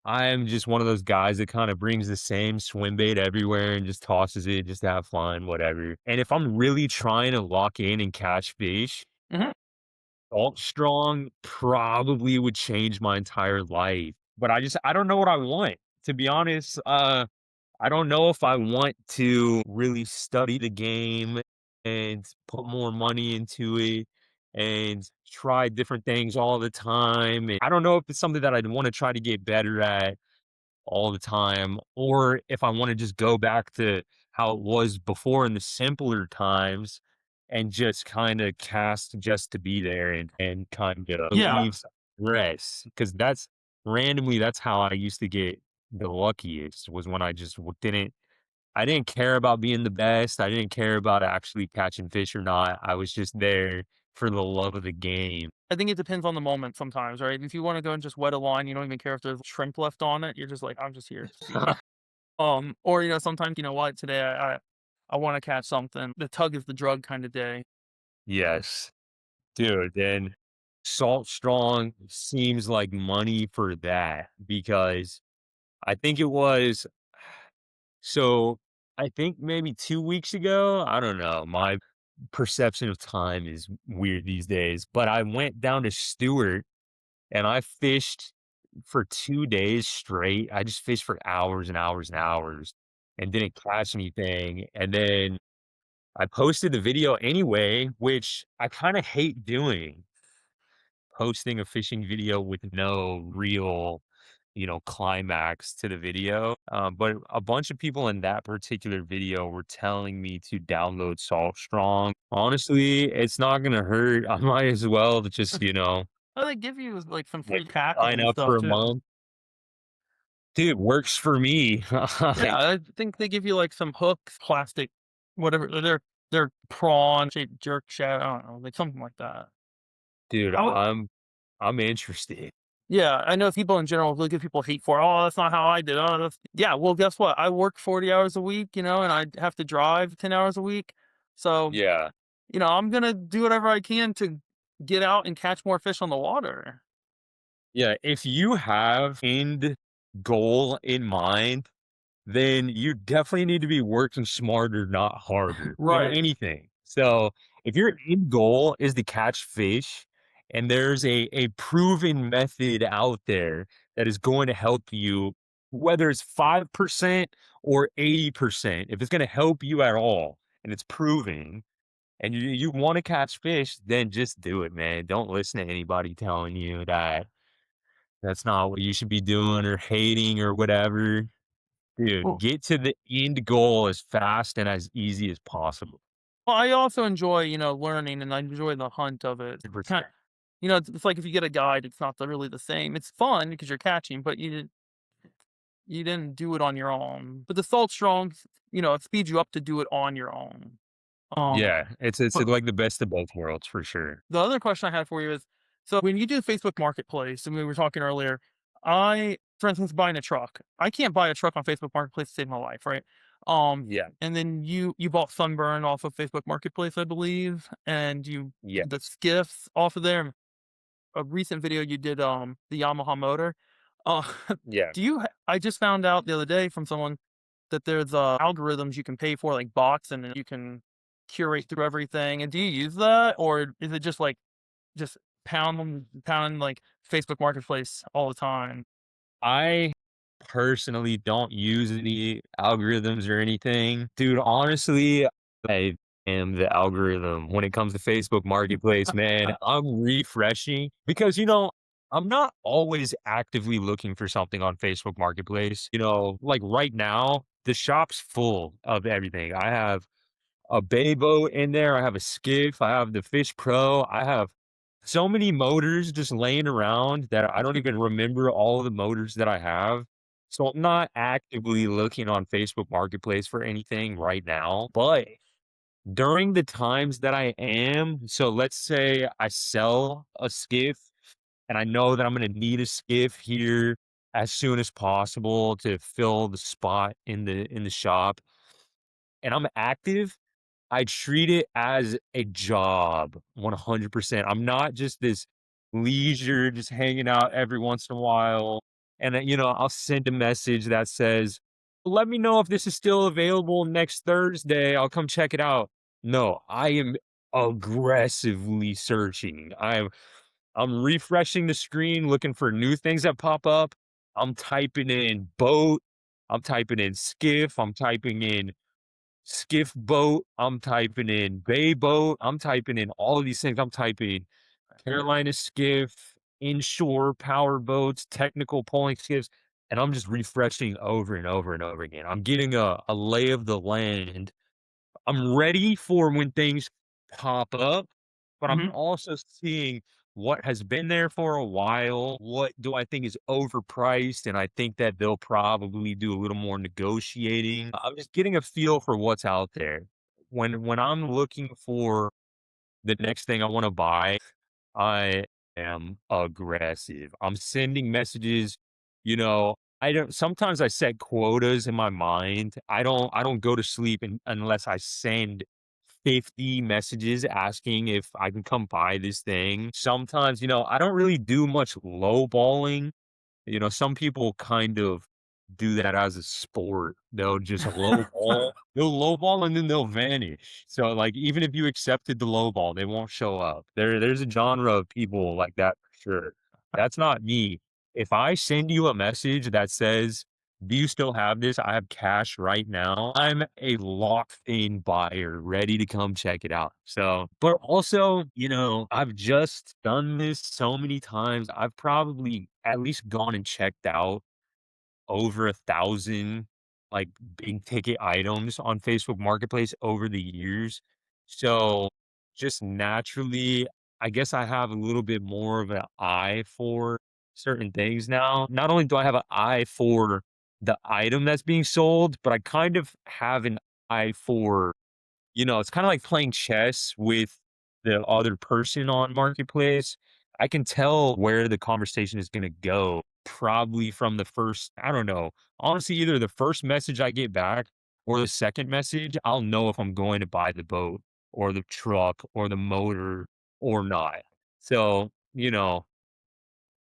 I'm just one of those guys that kinda brings the same swim bait everywhere and just tosses it just to have fun, whatever. And if I'm really trying to lock in and catch fish, Mhm. Salt Strong probably would change my entire life. But I don't know what I want. To be honest, I don't know if I want to really study the game and put more money into it and try different things all the time. And I don't know if it's something that I'd want to try to get better at all the time, or if I want to just go back to how it was before in the simpler times and just kind of cast just to be there and kind of Yeah. leave rest. Because that's how I used to get the luckiest was when I just I didn't care about being the best. I didn't care about actually catching fish or not. I was just there for the love of the game. I think it depends on the moment sometimes, right? If you wanna go and just wet a line, you don't even care if there's shrimp left on it, you're just like, "I'm just here to see." Or, sometimes, you know what, today I want to catch something. The tug is the drug kind of day. Yes. Dude, then Salt Strong seems like money for that because I think it was so I think maybe 2 weeks ago, I don't know, my perception of time is weird these days, but I went down to Stewart and I fished for 2 days straight. I just fished for hours and hours and hours and didn't catch anything, and then I posted the video anyway, which I kinda hate doing, posting a fishing video with no real, climax to the video. But a bunch of people in that particular video were telling me to download Salt Strong. Honestly, it's not gonna hurt. I might as well just, Oh, they give you like some like free tackle sign and up stuff for a too. month. Dude, works for me. Yeah, Like, I think they give you like some hooks, plastic, whatever. They're prawn shaped jerk shad. I don't know, like something like that. dude, I would, I'm interested. yeah, I know people in general really give people hate for. Oh, that's not how I did. Oh, that's yeah. Well, guess what? I work 40 hours a week, and I have to drive 10 hours a week. So Yeah. I'm gonna do whatever I can to get out and catch more fish on the water. Yeah, if you have end goal in mind, then you definitely need to be working smarter, not harder in Right. anything. So if your end goal is to catch fish and there's a proven method out there that is going to help you, whether it's 5% or 80%, if it's going to help you at all and it's proven and you want to catch fish, then just do it, man. Don't listen to anybody telling you that that's not what you should be doing or hating or whatever. Dude, Well, get to the end goal as fast and as easy as possible. I also enjoy, learning and I enjoy the hunt of it. Kind 100%. it's like if you get a guide, it's not really the same. It's fun because you're catching, but you didn't do it on your own. But the salt strong, it speeds you up to do it on your own. Um, Yeah, it's but like the best of both worlds for sure. the other question I had for you is, so when you do Facebook Marketplace, and we were talking earlier, I, for instance, buying a truck, I can't buy a truck on Facebook Marketplace to save my life, right? Yeah, And then you bought Sunburn off of Facebook Marketplace, I believe, and you yeah, did the skiffs off of there. A recent video you did, the Yamaha motor. Uh, yeah. I just found out the other day from someone that there's algorithms you can pay for, like bots, and then you can curate through everything. And do you use that, or is it just like just pound like Facebook Marketplace all the time? I personally don't use any algorithms or anything. Dude, honestly, I am the algorithm when it comes to Facebook Marketplace, man. I'm refreshing because, I'm not always actively looking for something on Facebook Marketplace. Like right now, the shop's full of everything. I have a bay boat in there. I have a skiff. I have the Fish Pro. I have so many motors just laying around that I don't even remember all the motors that I have. So I'm not actively looking on Facebook Marketplace for anything right now. But during the times that I am, so let's say I sell a skiff and I know that I'm going to need a skiff here as soon as possible to fill the spot in the shop and I'm active, I treat it as a job 100%. I'm not just this leisure, just hanging out every once in a while. And then, I'll send a message that says, let me know if this is still available next Thursday. I'll come check it out. No, I am aggressively searching. I'm refreshing the screen, looking for new things that pop up. I'm typing in boat. I'm typing in skiff. I'm typing in skiff boat, I'm typing in bay boat, I'm typing in all of these things. I'm typing Carolina skiff, inshore power boats, technical pulling skiffs, and I'm just refreshing over and over and over again. I'm getting a lay of the land. I'm ready for when things pop up, but I'm Mhm, also seeing what has been there for a while. What do I think is overpriced? And I think that they'll probably do a little more negotiating. I'm just getting a feel for what's out there. When I'm looking for the next thing I want to buy, I am aggressive. I'm sending messages, you know, I don't sometimes I set quotas in my mind. I don't go to sleep unless I send 50 messages asking if I can come buy this thing. Sometimes, I don't really do much lowballing. Some people kind of do that as a sport. They'll just lowball. They'll lowball and then they'll vanish. So, like, even if you accepted the lowball, they won't show up. There's a genre of people like that for sure. That's not me. If I send you a message that says, "Do you still have this? I have cash right now." I'm a locked in buyer, ready to come check it out. So, but also, I've just done this so many times. I've probably at least gone and checked out over 1,000 like big ticket items on Facebook Marketplace over the years. So just naturally, I guess I have a little bit more of an eye for certain things now. Not only do I have an eye for the item that's being sold, but I kind of have an eye for it's kinda like playing chess with the other person on Marketplace. I can tell where the conversation is gonna go probably from the first I don't know. Honestly, either the first message I get back or the second message, I'll know if I'm going to buy the boat or the truck or the motor or not. So,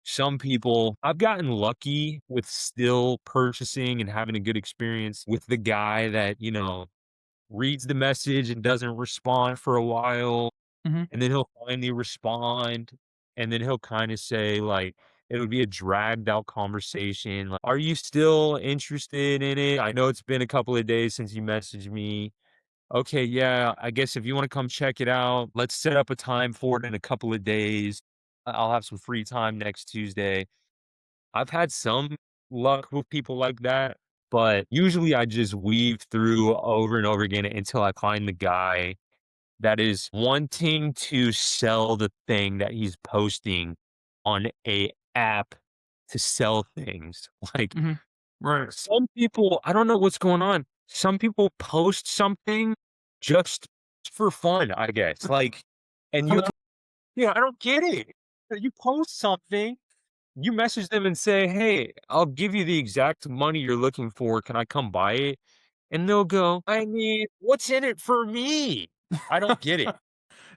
some people I've gotten lucky with still purchasing and having a good experience with the guy that, reads the message and doesn't respond for a while, Mhm. and then he'll finally respond, and then he'll kinda say, like it'll be a dragged out conversation, like, "Are you still interested in it? I know it's been a couple of days since you messaged me. Okay, yeah, I guess if you wanna come check it out, let's set up a time for it in a couple of days. I'll have some free time next Tuesday." I've had some luck with people like that, but usually I just weave through over and over again until I find the guy that is wanting to sell the thing that he's posting on a app to sell things. Like Mhm. Right. some people, I don't know what's going on. Some people post something just for fun, I guess. Like, and How you, much yeah, I don't get it. You post something you message them and say, "Hey, I'll give you the exact money you're looking for. Can I come buy it?" And they'll go, "I mean, what's in it for me?" I don't get it.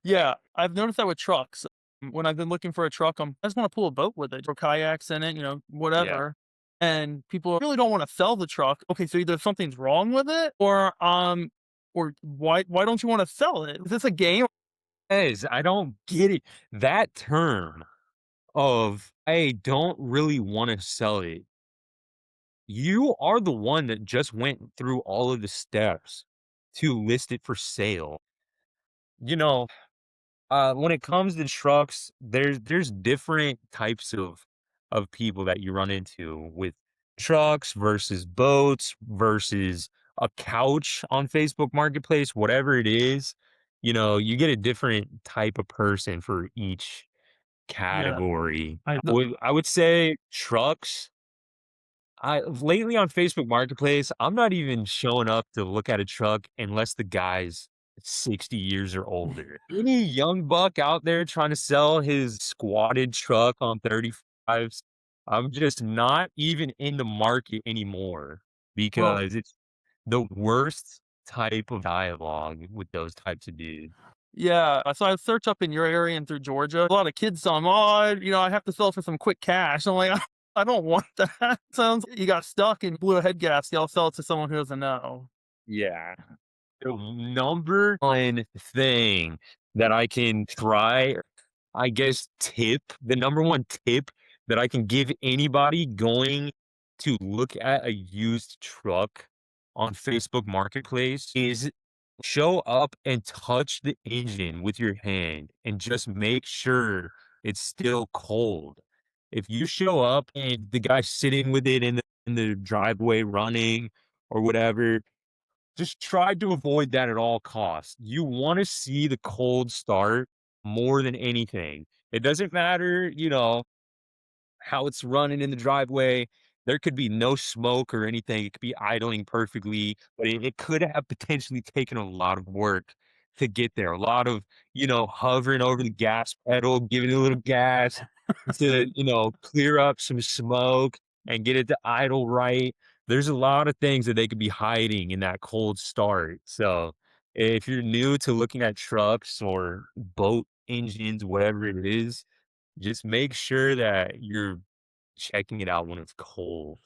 Yeah, I've noticed that with trucks. When I've been looking for a truck, I just wanna pull a boat with it or kayaks in it, Yeah. whatever, and people really don't wanna sell the truck. Okay, so either something's wrong with it or why don't you wanna sell it? Is this a game? Guys, I don't get it. That term of, "I don't really wanna sell it," you are the one that just went through all of the steps to list it for sale. You know, when it comes to trucks, there's different types of people that you run into with trucks versus boats versus a couch on Facebook Marketplace, whatever it is. You get a different type of person for each Yeah, category. I I would say trucks I lately on Facebook Marketplace, I'm not even showing up to look at a truck unless the guy's 60 years or older. Any young buck out there trying to sell his squatted truck on 35s, I'm just not even in the market anymore well, because it's the worst type of dialogue with those types of dudes. yeah, so I search up in your area and through Georgia, a lot of kids tell 'em, "Oh, I have to sell for some quick cash." I'm like, I don't want that. Sounds like you got stuck and blew a head gasket. I'll sell it to someone who doesn't know. Yeah. The number one thing that I can try I guess the number one tip that I can give anybody going to look at a used truck on Facebook Marketplace is show up and touch the engine with your hand and just make sure it's still cold. If you show up and the guy's sitting with it in the driveway running or whatever, just try to avoid that at all costs. You wanna see the cold start more than anything. It doesn't matter, how it's running in the driveway. There could be no smoke or anything. It could be idling perfectly, but it could have potentially taken a lot of work to get there. A lot of, hovering over the gas pedal, giving it a little gas to, clear up some smoke. and get it to idle right. There's a lot of things that they could be hiding in that cold start. So if you're new to looking at trucks or boat engines, whatever it is, just make sure that you're checking it out when it's cold.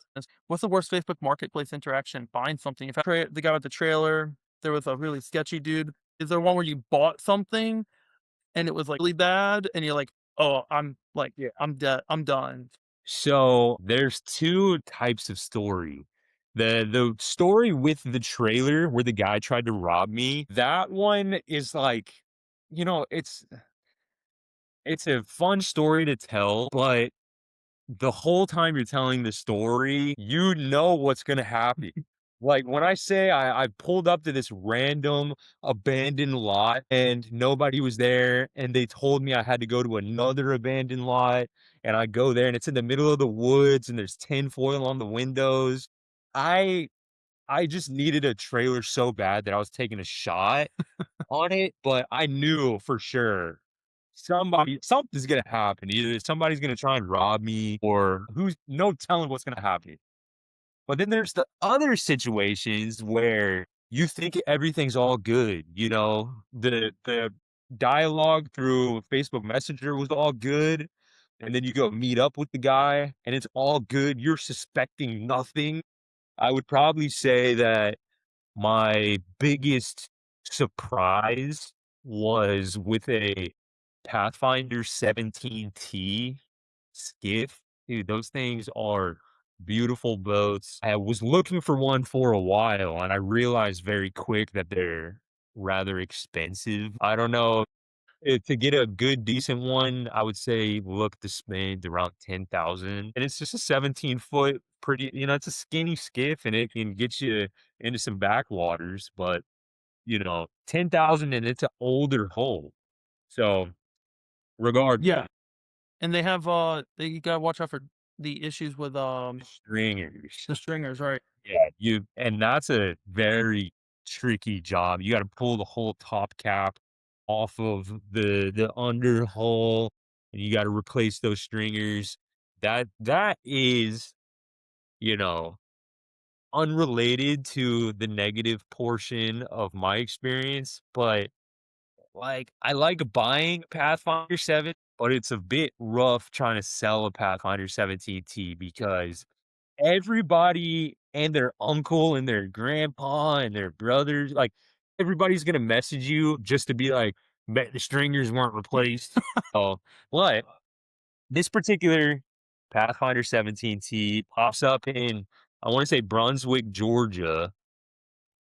What's the worst Facebook Marketplace interaction? Buying something. If I the guy with the trailer, there was a really sketchy dude. Is there one where you bought something and it was, like, really bad and you're like, "Oh, I'm dead. I'm done." So there's two types of story. The story with the trailer where the guy tried to rob me, that one is like, you know, it's a fun story to tell, but the whole time you're telling the story, you know what's gonna happen. Like when I say I pulled up to this random abandoned lot and nobody was there, and they told me I had to go to another abandoned lot, and I go there and it's in the middle of the woods and there's tinfoil on the windows. I I just needed a trailer so bad that I was taking a shot on it, but I knew for sure something's gonna happen. Either somebody's gonna try and rob me or who's no telling what's gonna happen. But then there's the other situations where you think everything's all good, you know, the dialogue through Facebook Messenger was all good, and then you go meet up with the guy and it's all good. You're suspecting nothing. I would probably say that my biggest surprise was with a Pathfinder 17T skiff. Dude, those things are beautiful boats. I was looking for one for a while and I realized very quick that they're rather expensive. I don't know. To get a good decent one, I would say look to spend around 10,000. And it's just a 17-foot pretty, it's a skinny skiff and it can get you into some backwaters, but 10,000 and it's an older hull. So regard Yeah, and they have, you gotta watch out for the issues with, stringers. the stringers, right? Yeah, and that's a very tricky job. You gotta pull the whole top cap off of the under hull, and you gotta replace those stringers. That is, you know, unrelated to the negative portion of my experience, but, like, I like buying a Pathfinder 7, but it's a bit rough trying to sell a Pathfinder 17T because everybody and their uncle and their grandpa and their brothers, like, everybody's gonna message you just to be like, "Bet the stringers weren't replaced." Oh, but this particular Pathfinder 17T pops up in, I wanna say Brunswick, Georgia,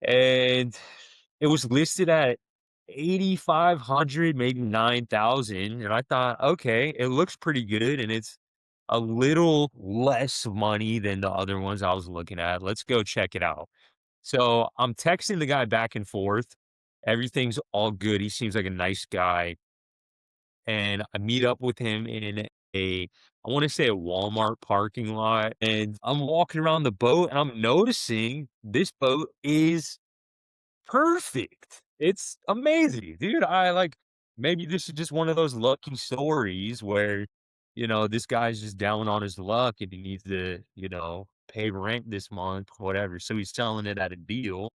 and it was listed at 8,500, maybe 9,000, and I thought, "Okay, it looks pretty good, and it's a little less money than the other ones I was looking at. Let's go check it out." So, I'm texting the guy back and forth. Everything's all good. He seems like a nice guy, and I meet up with him in I wanna say a Walmart parking lot, and I'm walking around the boat, and I'm noticing this boat is perfect. It's amazing, dude. Maybe this is just one of those lucky stories where, this guy's just down on his luck and he needs to, pay rent this month, whatever. So he's selling it at a deal.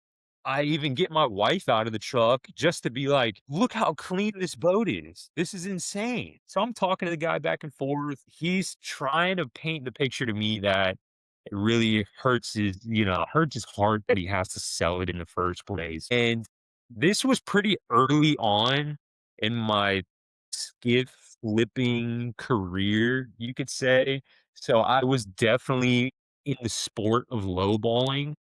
I even get my wife out of the truck just to be like, look how clean this boat is. This is insane. So I'm talking to the guy back and forth. He's trying to paint the picture to me that it really hurts his heart that he has to sell it in the first place. And this was pretty early on in my skiff flipping career, you could say. So I was definitely in the sport of lowballing.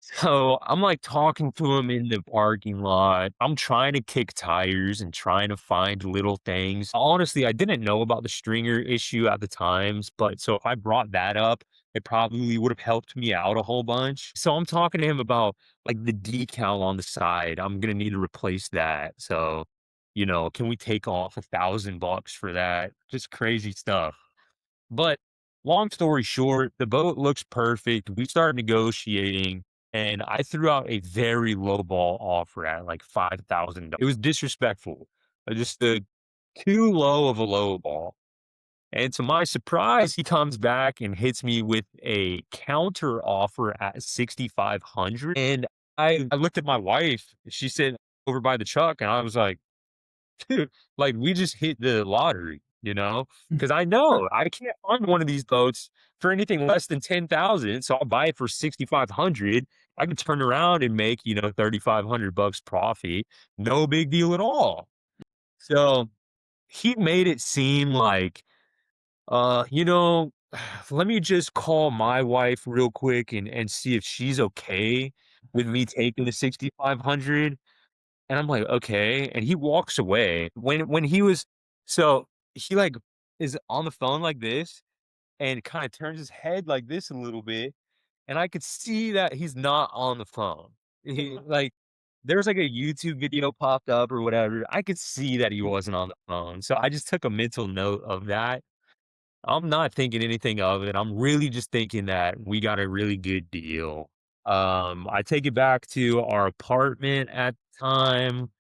So I'm like talking to him in the parking lot. I'm trying to kick tires and trying to find little things. Honestly, I didn't know about the stringer issue at the times, but so if I brought that up, it probably would have helped me out a whole bunch. So I'm talking to him about like the decal on the side. I'm gonna need to replace that. So, can we take off $1,000 for that? Just crazy stuff. But long story short, the boat looks perfect. We started negotiating and I threw out a very low ball offer at like $5,000. It was disrespectful. Just too low of a low ball. And to my surprise, he comes back and hits me with a counter offer at 6,500. And I looked at my wife. She said over by the truck, and I was like, dude, like we just hit the lottery, you know? Because I know I can't find one of these boats for anything less than 10,000. So I'll buy it for 6,500. I can turn around and make, 3,500 bucks profit. No big deal at all. So he made it seem like, uh, you know, let me just call my wife real quick and see if she's okay with me taking the 6,500. And I'm like, "Okay," and he walks away. When he was so he, like, is on the phone like this and kinda turns his head like this a little bit, and I could see that he's not on the phone. He like, there's, like, a YouTube video popped up or whatever. I could see that he wasn't on the phone, so I just took a mental note of that. I'm not thinking anything of it. I'm really just thinking that we got a really good deal. I take it back to our apartment at the time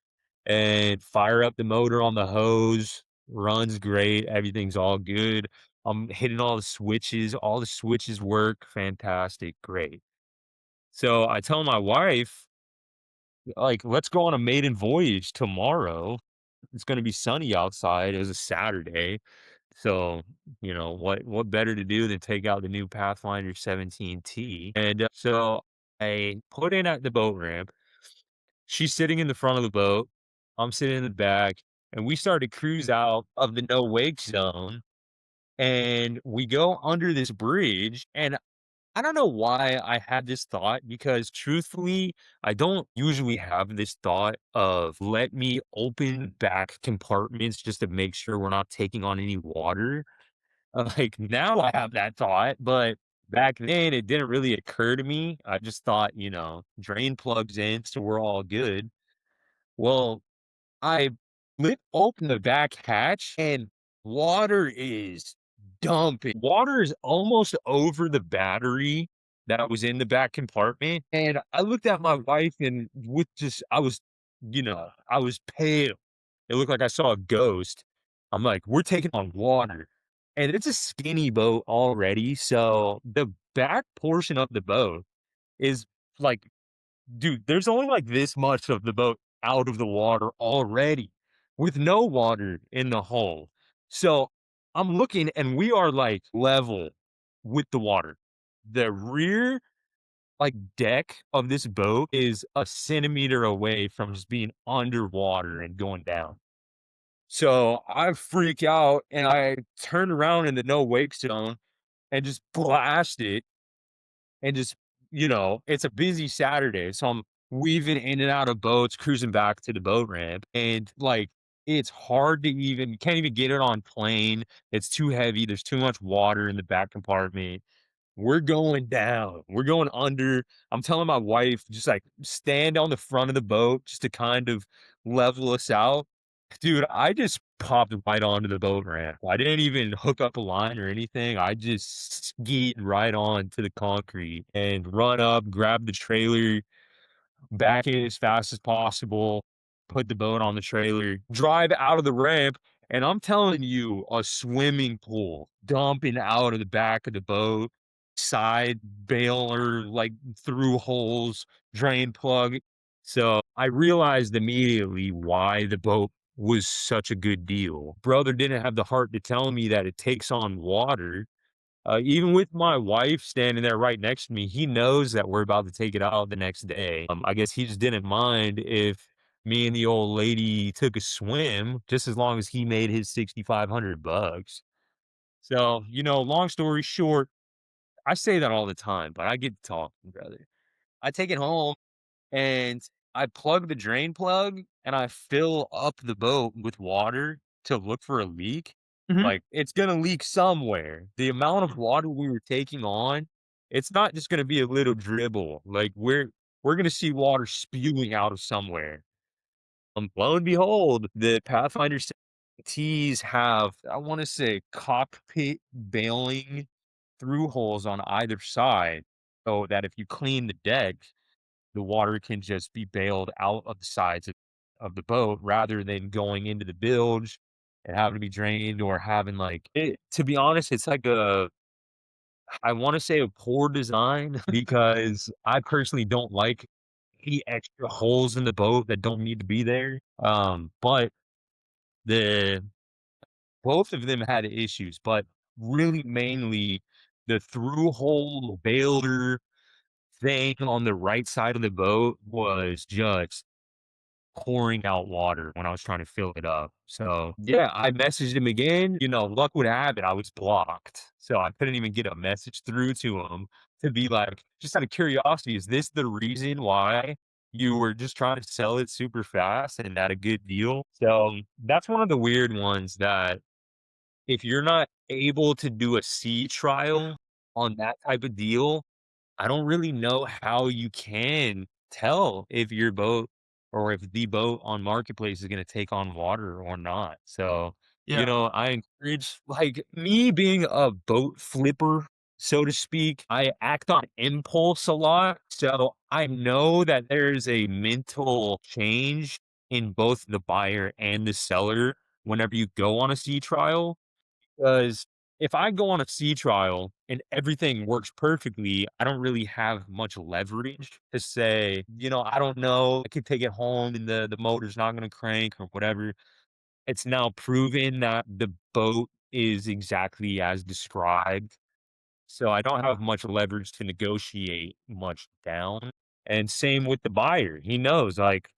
and fire up the motor on the hose. Runs great. Everything's all good. I'm hitting all the switches. All the switches work. Fantastic. Great. So I tell my wife, like, let's go on a maiden voyage tomorrow. It's going to be sunny outside. It was a Saturday. So, what better to do than take out the new Pathfinder 17T? And so I put in at the boat ramp. She's sitting in the front of the boat. I'm sitting in the back, and we start to cruise out of the no wake zone. And we go under this bridge. And I don't know why I had this thought because truthfully, I don't usually have this thought of let me open back compartments just to make sure we're not taking on any water. Like now I have that thought, but back then it didn't really occur to me. I just thought, drain plugs in, so we're all good. Well, I flip open the back hatch and water is dumping. Water is almost over the battery that was in the back compartment. And I looked at my wife and I was pale. It looked like I saw a ghost. I'm like, we're taking on water. And it's a skinny boat already. So the back portion of the boat is like, dude, there's only like this much of the boat out of the water already with no water in the hull. So I'm looking and we are like level with the water. The rear like deck of this boat is a centimeter away from just being underwater and going down. So I freak out and I turn around in the no wake zone and just blast it and just, it's a busy Saturday. So I'm weaving in and out of boats, cruising back to the boat ramp. And like, it's hard to even, you can't even get it on plane. It's too heavy. There's too much water in the back compartment. We're going down. We're going under. I'm telling my wife, just like stand on the front of the boat just to kind of level us out. Dude, I just popped right onto the boat ramp. I didn't even hook up a line or anything. I just skied right on to the concrete and run up, grab the trailer, back in as fast as possible, put the boat on the trailer, drive out of the ramp, and I'm telling you, a swimming pool dumping out of the back of the boat, side bailer, like through holes, drain plug. So I realized immediately why the boat was such a good deal. Brother didn't have the heart to tell me that it takes on water even with my wife standing there right next to me, he knows that we're about to take it out the next day. I guess he just didn't mind if me and the old lady took a swim, just as long as he made his 6,500 bucks. So, long story short, I say that all the time, but I get to talking, brother. I take it home and I plug the drain plug and I fill up the boat with water to look for a leak. Mhm. Like it's gonna leak somewhere. The amount of water we were taking on, it's not just gonna be a little dribble. Like we're gonna see water spewing out of somewhere. Lo and behold, the Pathfinder T's have, I want to say, cockpit bailing through holes on either side, so that if you clean the deck, the water can just be bailed out of the sides of the boat rather than going into the bilge. and having to be drained or having like to be honest, it's like a I want to say a poor design because I personally don't like any extra holes in the boat that don't need to be there. But the both of them had issues, but really mainly the through hole baler thing on the right side of the boat was just pouring out water when I was trying to fill it up. So, yeah, I messaged him again, luck would have it, I was blocked. So I couldn't even get a message through to him to be like, just out of curiosity, is this the reason why you were just trying to sell it super fast and at a good deal? So that's one of the weird ones that if you're not able to do a sea trial on that type of deal, I don't really know how you can tell if your boat or if the boat on marketplace is going to take on water or not. So, Yeah. I encourage like me being a boat flipper, so to speak. I act on impulse a lot. So I know that there's a mental change in both the buyer and the seller whenever you go on a sea trial. Because if I go on a sea trial and everything works perfectly, I don't really have much leverage to say, I don't know, I could take it home and the motor's not gonna crank or whatever. It's now proven that the boat is exactly as described. So I don't have much leverage to negotiate much down. And same with the buyer. He knows like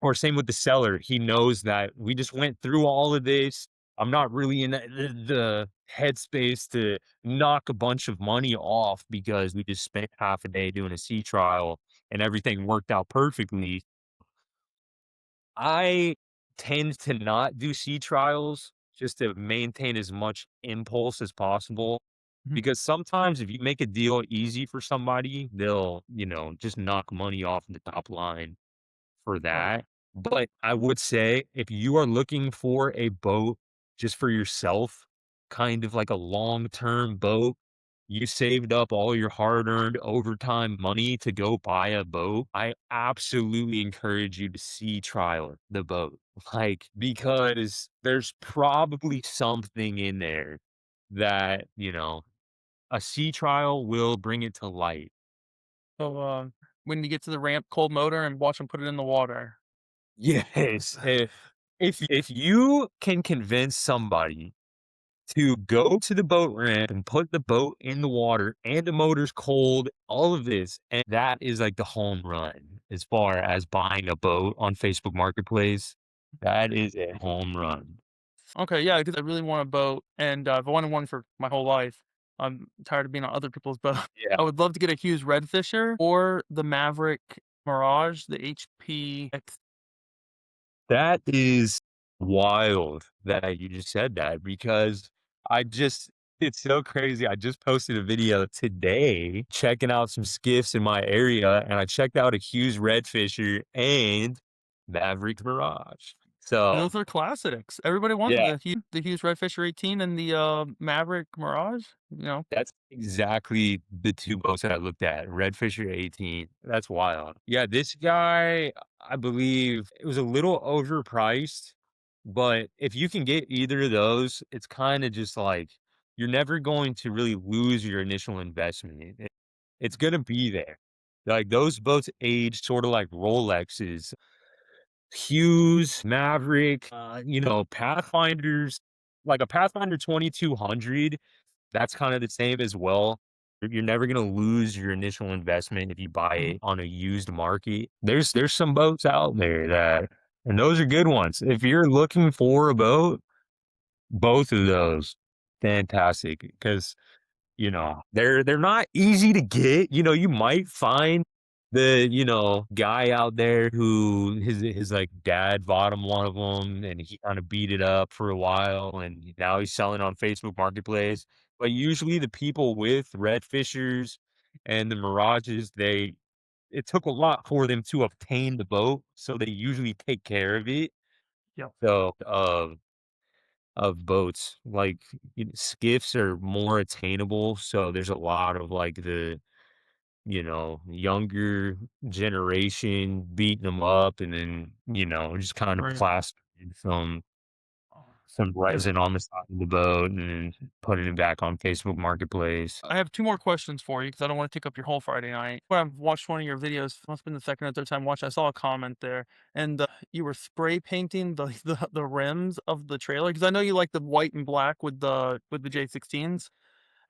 or same with the seller. He knows that we just went through all of this. I'm not really in the headspace to knock a bunch of money off because we just spent half a day doing a sea trial and everything worked out perfectly. I tend to not do sea trials just to maintain as much impulse as possible Mhm. because sometimes if you make a deal easy for somebody, they'll, just knock money off the top line for Right. that. But I would say if you are looking for a boat just for yourself, kind of like a long-term boat, you saved up all your hard-earned overtime money to go buy a boat, I absolutely encourage you to sea trial the boat. Like, because there's probably something in there that, a sea trial will bring it to light. So, when you get to the ramp, cold motor and watch them put it in the water. Yes. If you can convince somebody to go to the boat ramp and put the boat in the water and the motor's cold, all of this, and that is like the home run as far as buying a boat on Facebook Marketplace. That is a home run. Okay, yeah, because I really want a boat, and I've wanted one for my whole life. I'm tired of being on other people's boat. Yeah. I would love to get a Hughes Redfisher or the Maverick Mirage, the HP X. That is wild that you just said that because I just it's so crazy. I just posted a video today checking out some skiffs in my area, and I checked out a Hughes Redfisher and Maverick Mirage. So, Those are classics. Everybody wants yeah, the Hughes Redfisher 18 and the, Maverick Mirage, that's exactly the 2 boats that I looked at, Redfisher 18. That's wild. Yeah, this guy, I believe it was a little overpriced, but if you can get either of those, it's kinda just like you're never going to really lose your initial investment. It's gonna be there. Like, those boats age sorta like Rolexes. Hughes, Maverick, Pathfinders, like a Pathfinder 2200, that's kinda the same as well. You're never gonna lose your initial investment if you buy mhm, it on a used market. There's some boats out there that and those are good ones. If you're looking for a boat, both of those, fantastic because they're not easy to get. You might find the, guy out there who his like dad bought him one of them and he kind of beat it up for a while and now he's selling on Facebook Marketplace. But usually the people with red fishers and the mirages, it took a lot for them to obtain the boat, so they usually take care of it. yep, So of boats. Like, skiffs are more attainable, so there's a lot of, like, the, younger generation beating them up and then, just kind of right. plastering some. some resin on the side of the boat and then putting it back on Facebook Marketplace. I have 2 more questions for you because I don't wanna take up your whole Friday night. When I've watched one of your videos, must've been the 2nd or 3rd time watched, I saw a comment there, and, you were spray painting the rims of the trailer because I know you like the white and black with the J16s,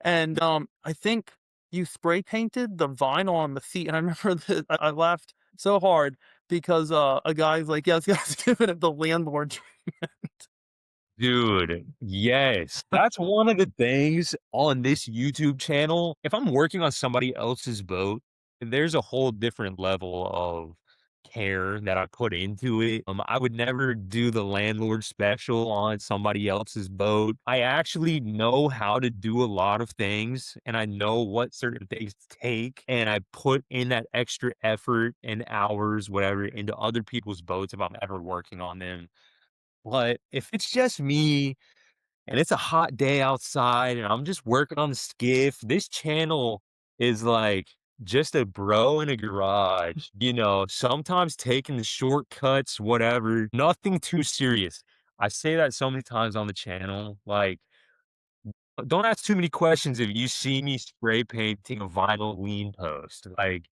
and, I think you spray painted the vinyl on the seat, and I remember that I laughed so hard because, a guy's like, "Yeah, this guy's giving it the landlord treatment." Dude, yes. That's one of the things on this YouTube channel. If I'm working on somebody else's boat, there's a whole different level of care that I put into it. I would never do the landlord special on somebody else's boat. I actually know how to do a lot of things and I know what certain things take. And I put in that extra effort and hours, whatever, into other people's boats if I'm ever working on them. But if it's just me and it's a hot day outside and I'm just working on the skiff, this channel is like just a bro in a garage, sometimes taking the shortcuts, whatever, nothing too serious. I say that so many times on the channel. Like, don't ask too many questions if you see me spray painting a vinyl lean post. Like,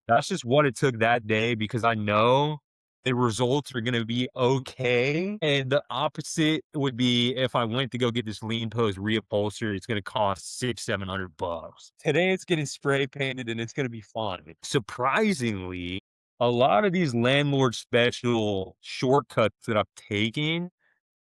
that's just what it took that day because I know the results are gonna be okay. And the opposite would be if I went to go get this lean post reupholstered, it's gonna cost 600-700 bucks. Today it's getting spray painted and it's gonna be fun. Surprisingly, a lot of these landlord special shortcuts that I've taken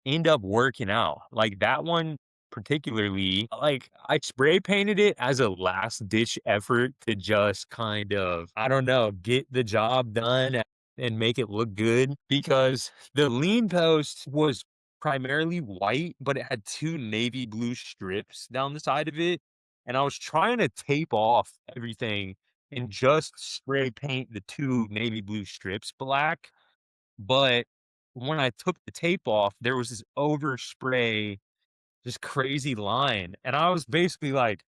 end up working out. Like that one particularly, like I spray painted it as a last ditch effort to just kind of, I don't know, get the job done and make it look good because the lean post was primarily white, but it had two navy blue strips down the side of it. And I was trying to tape off everything and just spray paint the two navy blue strips black, but when I took the tape off, there was this overspray, this crazy line, and I was basically like,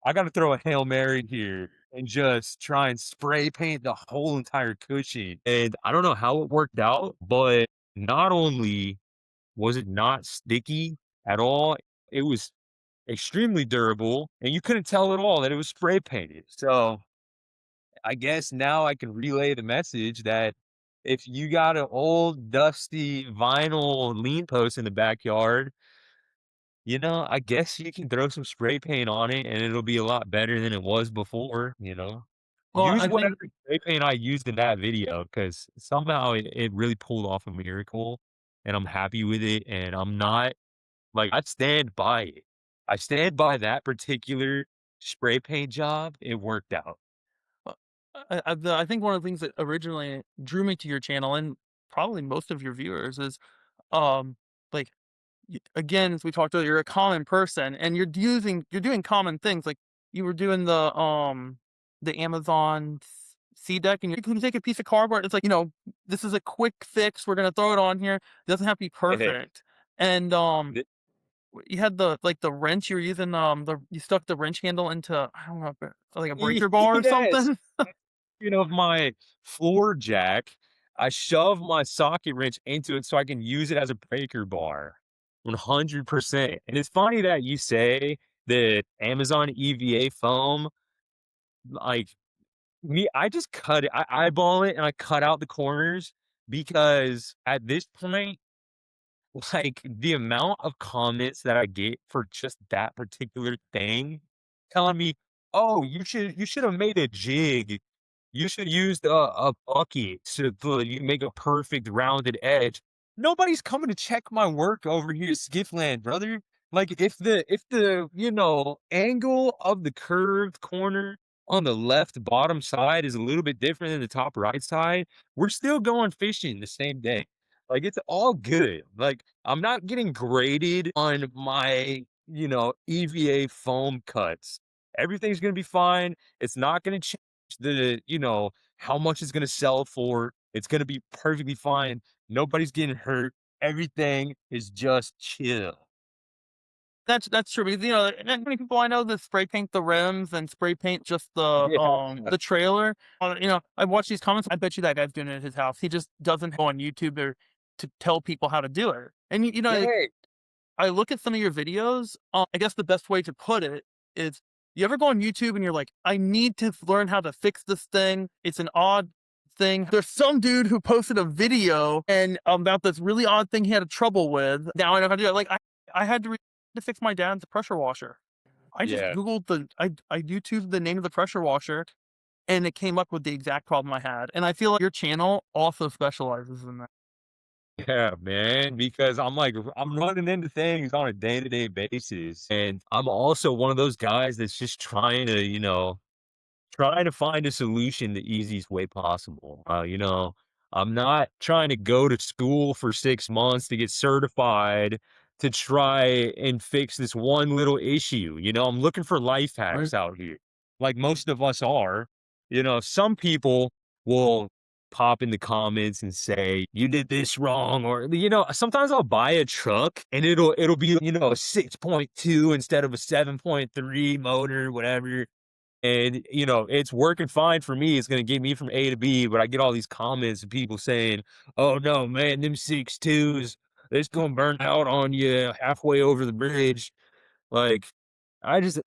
"I gotta throw a Hail Mary here and just try and spray paint the whole entire cushion," and I don't know how it worked out, but not only was it not sticky at all, it was extremely durable, and you couldn't tell at all that it was spray painted, so I guess now I can relay the message that if you got an old dusty vinyl lean post in the backyard, I guess you can throw some spray paint on it and it'll be a lot better than it was before. Well, Use I whatever think spray paint I used in that video because somehow it really pulled off a miracle and I'm happy with it. And I'm not like, I stand by it. I stand by that particular spray paint job. It worked out. uh, I think one of the things that originally drew me to your channel and probably most of your viewers is, um, like, again, as we talked earlier, you're a common person and you're doing common things. Like you were doing the Amazon sea deck and you can take a piece of cardboard. It's like, this is a quick fix. We're going to throw it on here. It doesn't have to be perfect. And, you had the wrench you were using, you stuck the wrench handle into, I don't know, like a breaker bar or Yes. something. Of my floor jack, I shove my socket wrench into it so I can use it as a breaker bar. 100%. And it's funny that you say that Amazon EVA foam, like me, I just cut it, I eyeball it and I cut out the corners because at this point, like the amount of comments that I get for just that particular thing telling me, oh, you should have made a jig, you should use a bucket to you make a perfect rounded edge. Nobody's coming to check my work over here at Skiffland, brother. Like if the angle of the curved corner on the left bottom side is a little bit different than the top right side, we're still going fishing the same day. Like it's all good. Like I'm not getting graded on my, EVA foam cuts. Everything's gonna be fine. It's not gonna change how much it's gonna sell for. It's gonna be perfectly fine. Nobody's getting hurt. Everything is just chill. That's true because, not many people I know that spray paint the rims and spray paint just Yeah. the trailer. I watch these comments. I bet you that guy's doing it at his house. He just doesn't go on YouTube or to tell people how to do it. And Yeah. I look at some of your videos, I guess the best way to put it is, you ever go on YouTube and you're like, "I need to learn how to fix this thing. It's an odd thing." There's some dude who posted a video and about this really odd thing he had trouble with. Now I know how to do it. Like I had to fix my dad's pressure washer. I just Yeah. Googled I YouTubed the name of the pressure washer and it came up with the exact problem I had. And I feel like your channel also specializes in that. Yeah, man, because I'm running into things on a day-to-day basis, and I'm also one of those guys that's just trying to, trying to find a solution the easiest way possible. I'm not trying to go to school for 6 months to get certified to try and fix this one little issue. I'm looking for life Right. hacks out here, like most of us are. Some people will pop in the comments and say you did this wrong, or sometimes I'll buy a truck and it'll be a 6.2 instead of a 7.3 motor, whatever, and, it's working fine for me. It's gonna get me from A to B, but I get all these comments of people saying, "Oh, no, man, them 6.2s, it's gonna burn out on you halfway over the bridge." Like, I just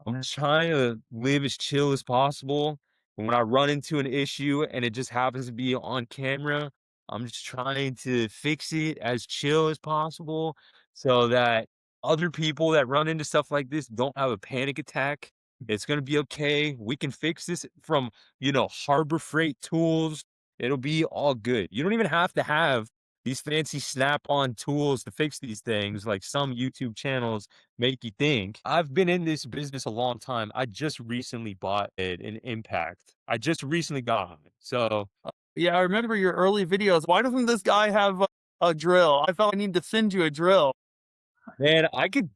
I'm just trying to live as chill as possible. When I run into an issue and it just happens to be on camera, I'm just trying to fix it as chill as possible so that other people that run into stuff like this don't have a panic attack. It's going to be okay. We can fix this from, Harbor Freight tools. It'll be all good. You don't even have to have these fancy snap-on tools to fix these things like some YouTube channels make you think. I've been in this business a long time. I just recently bought an Impact. I just recently got it. So, Yeah, I remember your early videos. Why doesn't this guy have a drill? I felt I need to send you a drill. man, I could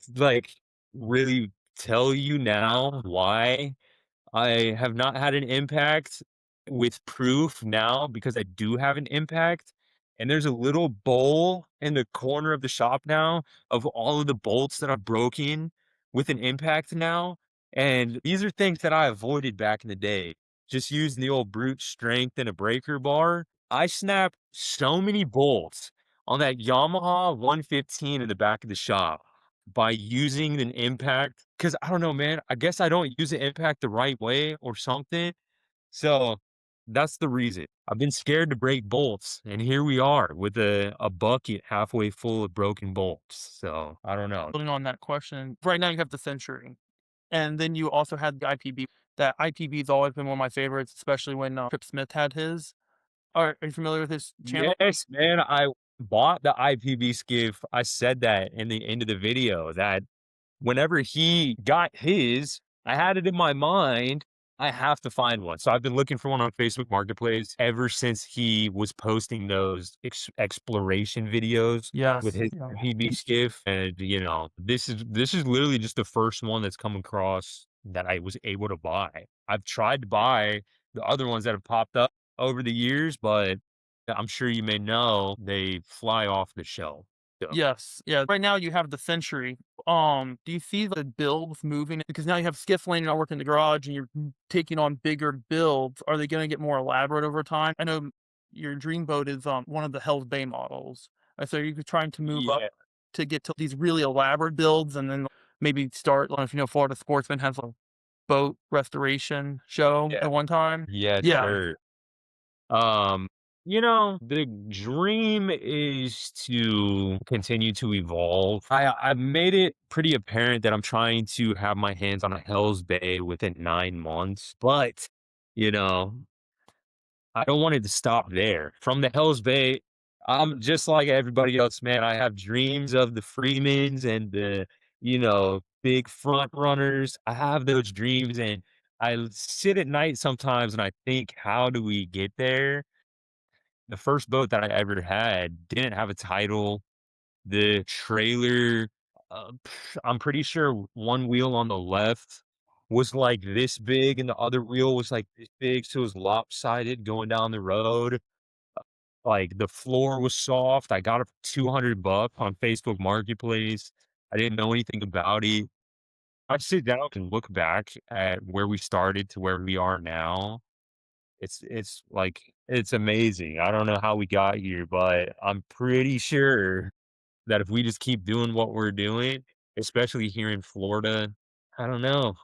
really tell you now why I have not had an impact with proof now because I do have an impact. And there's a little bowl in the corner of the shop now of all of the bolts that are broken with an impact now. And these are things that I avoided back in the day. Just using the old brute strength and a breaker bar. I snapped so many bolts on that Yamaha 115 in the back of the shop by using an impact, because I don't know, man, I guess I don't use the impact the right way or something. So that's the reason. I've been scared to break bolts, and here we are with a bucket halfway full of broken bolts. So I don't know. Building on that question, right now you have the Century, and then you also had the IPB. That IPB's always been one of my favorites, especially when Trip Smith had his. Are you familiar with his channel? Yes, man, I bought the IPB skiff. I said that in the end of the video that whenever he got his, I had it in my mind, I have to find one. So I've been looking for one on Facebook Marketplace ever since he was posting those exploration videos with Yes. his Yeah. PB skiff. And this is literally just the first one that's come across that I was able to buy. I've tried to buy the other ones that have popped up over the years, but I'm sure you may know they fly off the shelf. So Yes. Yeah. Right now you have the Century. Do you see the builds moving? Because now you have Skiffland, you're not working in the garage and you're taking on bigger builds. Are they going to get more elaborate over time? I know your dream boat is one of the Hell's Bay models. So you're trying to move up yeah, to get to these really elaborate builds and then maybe start. I don't know if you know Florida Sportsman has a boat restoration show yeah. at one time. Yes, Yeah. sir. The dream is to continue to evolve. I've made it pretty apparent that I'm trying to have my hands on a Hell's Bay within 9 months, but you know, I don't want it to stop there. From the Hell's Bay, I'm just like everybody else, man. I have dreams of the Freemans and the, big front runners. I have those dreams and sit at night sometimes and I think, how do we get there? The first boat that I ever had didn't have a title. The trailer, I'm pretty sure one wheel on the left was like this big and the other wheel was like this big, so it was lopsided going down the road. Like, the floor was soft. I got it for $200 on Facebook Marketplace. I didn't know anything about it. I sit down and look back at where we started to where we are now. It's amazing. I don't know how we got here, but I'm pretty sure that if we just keep doing what we're doing, especially here in Florida, I don't know,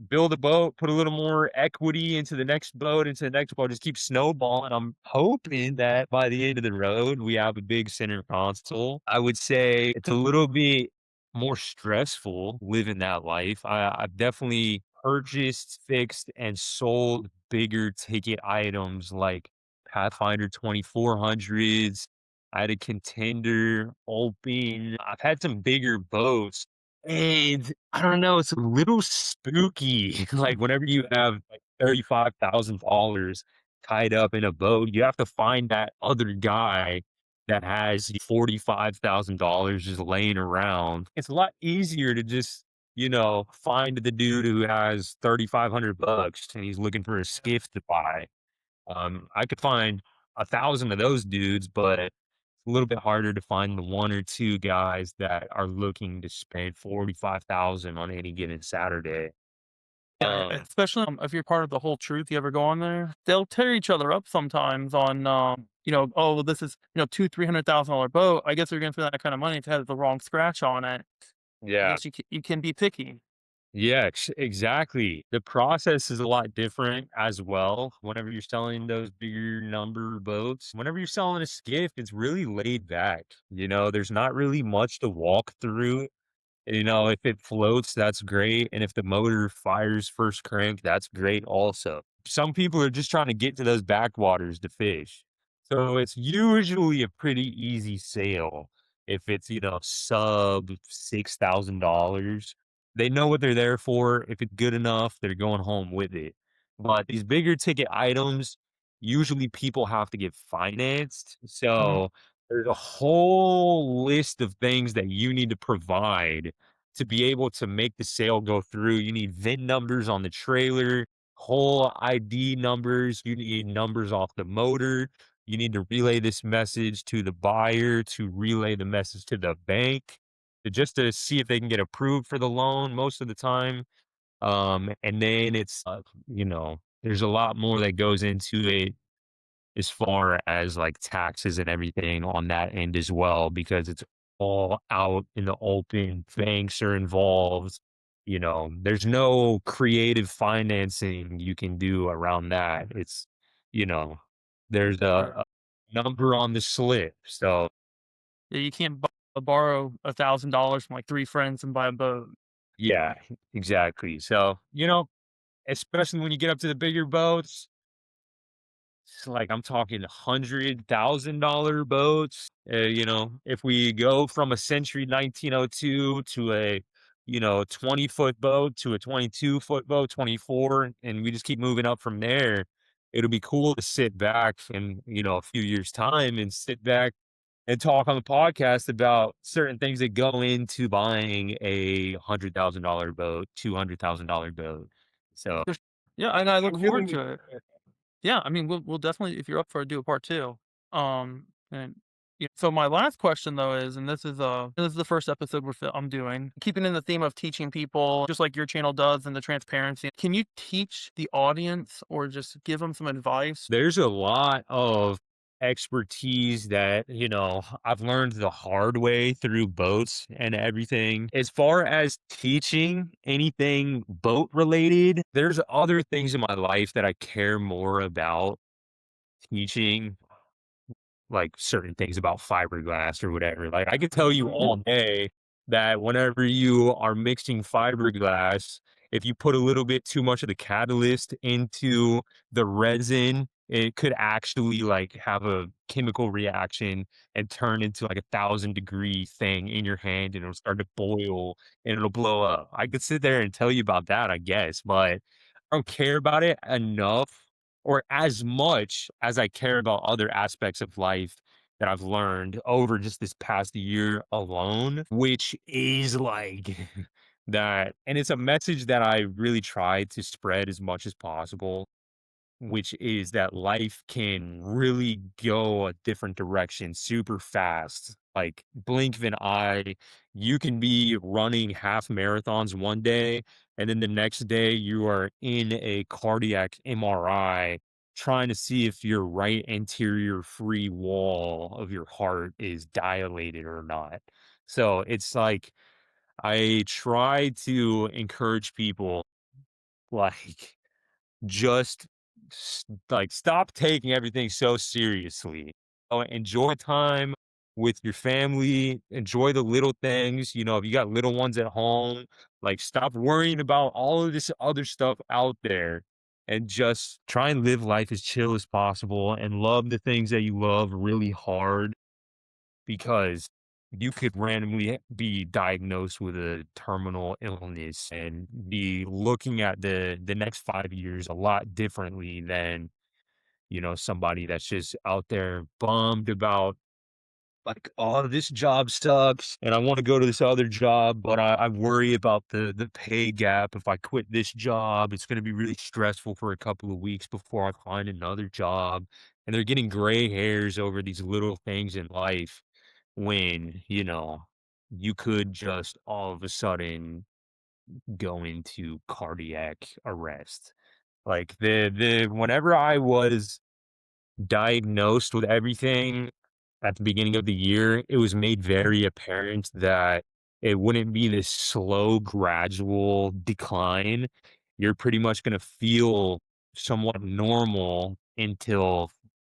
build a boat, put a little more equity into the next boat, just keep snowballing. I'm hoping that by the end of the road, we have a big center console. I would say it's a little bit more stressful living that life. I've definitely purchased, fixed, and sold bigger ticket items like Pathfinder 2400s. I had a Contender, Open. I've had some bigger boats, and I don't know, it's a little spooky. Like whenever you have like $35,000 tied up in a boat, you have to find that other guy that has $45,000 just laying around. It's a lot easier to just, find the dude who has 3,500 bucks and he's looking for a skiff to buy. I could find 1,000 of those dudes, but it's a little bit harder to find the 1 or 2 guys that are looking to spend 45,000 on any given Saturday. Yeah, Um, especially, if you're part of the Whole Truth, you ever go on there? They'll tear each other up sometimes on, "Oh, well, this is, 200,000-300,000 boat. I guess you're gonna spend that kind of money if it has the wrong scratch on it." I yeah. guess you can be picky. Yeah, exactly. The process is a lot different as well whenever you're selling those bigger number boats. Whenever you're selling a skiff, it's really laid back. There's not really much to walk through. If it floats, that's great, and if the motor fires first crank, that's great also. Some people are just trying to get to those backwaters to fish. So it's usually a pretty easy sale if it's, sub $6,000. They know what they're there for. If it's good enough, they're going home with it. But these bigger ticket items, usually people have to get financed. Mhm. So there's a whole list of things that you need to provide to be able to make the sale go through. You need VIN numbers on the trailer, whole ID numbers. You need numbers off the motor. You need to relay this message to the buyer, to relay the message to the bank, just to see if they can get approved for the loan most of the time. And then there's a lot more that goes into it as far as like taxes and everything on that end as well, because it's all out in the open. Banks are involved. There's no creative financing you can do around that. You know, there's Right. a number on the slip. So, Yeah, you can't borrow $1,000 from, like, 3 friends and buy a boat. yeah, exactly. So, especially when you get up to the bigger boats, it's like I'm talking $100,000 boats. If we go from a Century 1902 to a 20-foot boat to a 22-foot boat, 24, and we just keep moving up from there, it'll be cool to sit back in a few years time and sit back and talk on the podcast about certain things that go into buying a $100,000 boat, $200,000 boat. So Just Yeah, and I I look forward really to it. Yeah, I mean, we'll definitely, if you're up for it, do a part 2. And yeah, so my last question though is, and this is the first episode I'm doing, keeping in the theme of teaching people, just like your channel does, and the transparency. Can you teach the audience or just give them some advice? There's a lot of expertise that, I've learned the hard way through boats and everything. As far as teaching anything boat related, there's other things in my life that I care more about teaching, like certain things about fiberglass or whatever. Like I could tell you Mhm. all day that whenever you are mixing fiberglass, if you put a little bit too much of the catalyst into the resin, it could actually like have a chemical reaction and turn into like 1,000-degree thing in your hand and it'll start to boil and it'll blow up. I could sit there and tell you about that, I guess, but I don't care about it enough or as much as I care about other aspects of life that I've learned over just this past year alone, which is like that. And it's a message that I really try to spread as much as possible, which is that life can really go a different direction super fast. Like blink of an eye, you can be running half marathons one day, and then the next day you are in a cardiac MRI trying to see if your right anterior free wall of your heart is dilated or not. So it's like I try to encourage people like just like stop taking everything so seriously. Enjoy time with your family, enjoy the little things. If you got little ones at home, like stop worrying about all of this other stuff out there and just try and live life as chill as possible and love the things that you love really hard, because you could randomly be diagnosed with a terminal illness and be looking at the next 5 years a lot differently than somebody that's just out there bummed about, like, oh, this job sucks and I want to go to this other job, but I worry about the pay gap. If I quit this job, it's going to be really stressful for a couple of weeks before I find another job. And they're getting gray hairs over these little things in life when, you could just all of a sudden go into cardiac arrest. Like the whenever I was diagnosed with everything at the beginning of the year, it was made very apparent that it wouldn't be this slow, gradual decline. You're pretty much going to feel somewhat normal until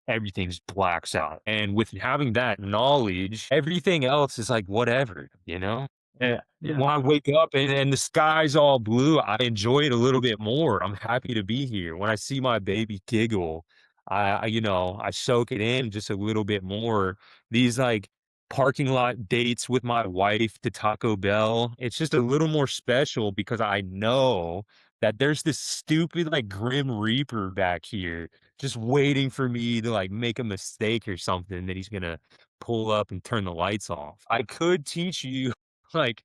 everything's blacks out. And with having that knowledge, everything else is like whatever, you know? And Yeah. when I wake up and the sky's all blue, I enjoy it a little bit more. I'm happy to be here. When I see my baby giggle, I soak it in just a little bit more. These like parking lot dates with my wife to Taco Bell, it's just a little more special because I know that there's this stupid like grim reaper back here just waiting for me to like make a mistake or something that he's gonna pull up and turn the lights off. I could teach you like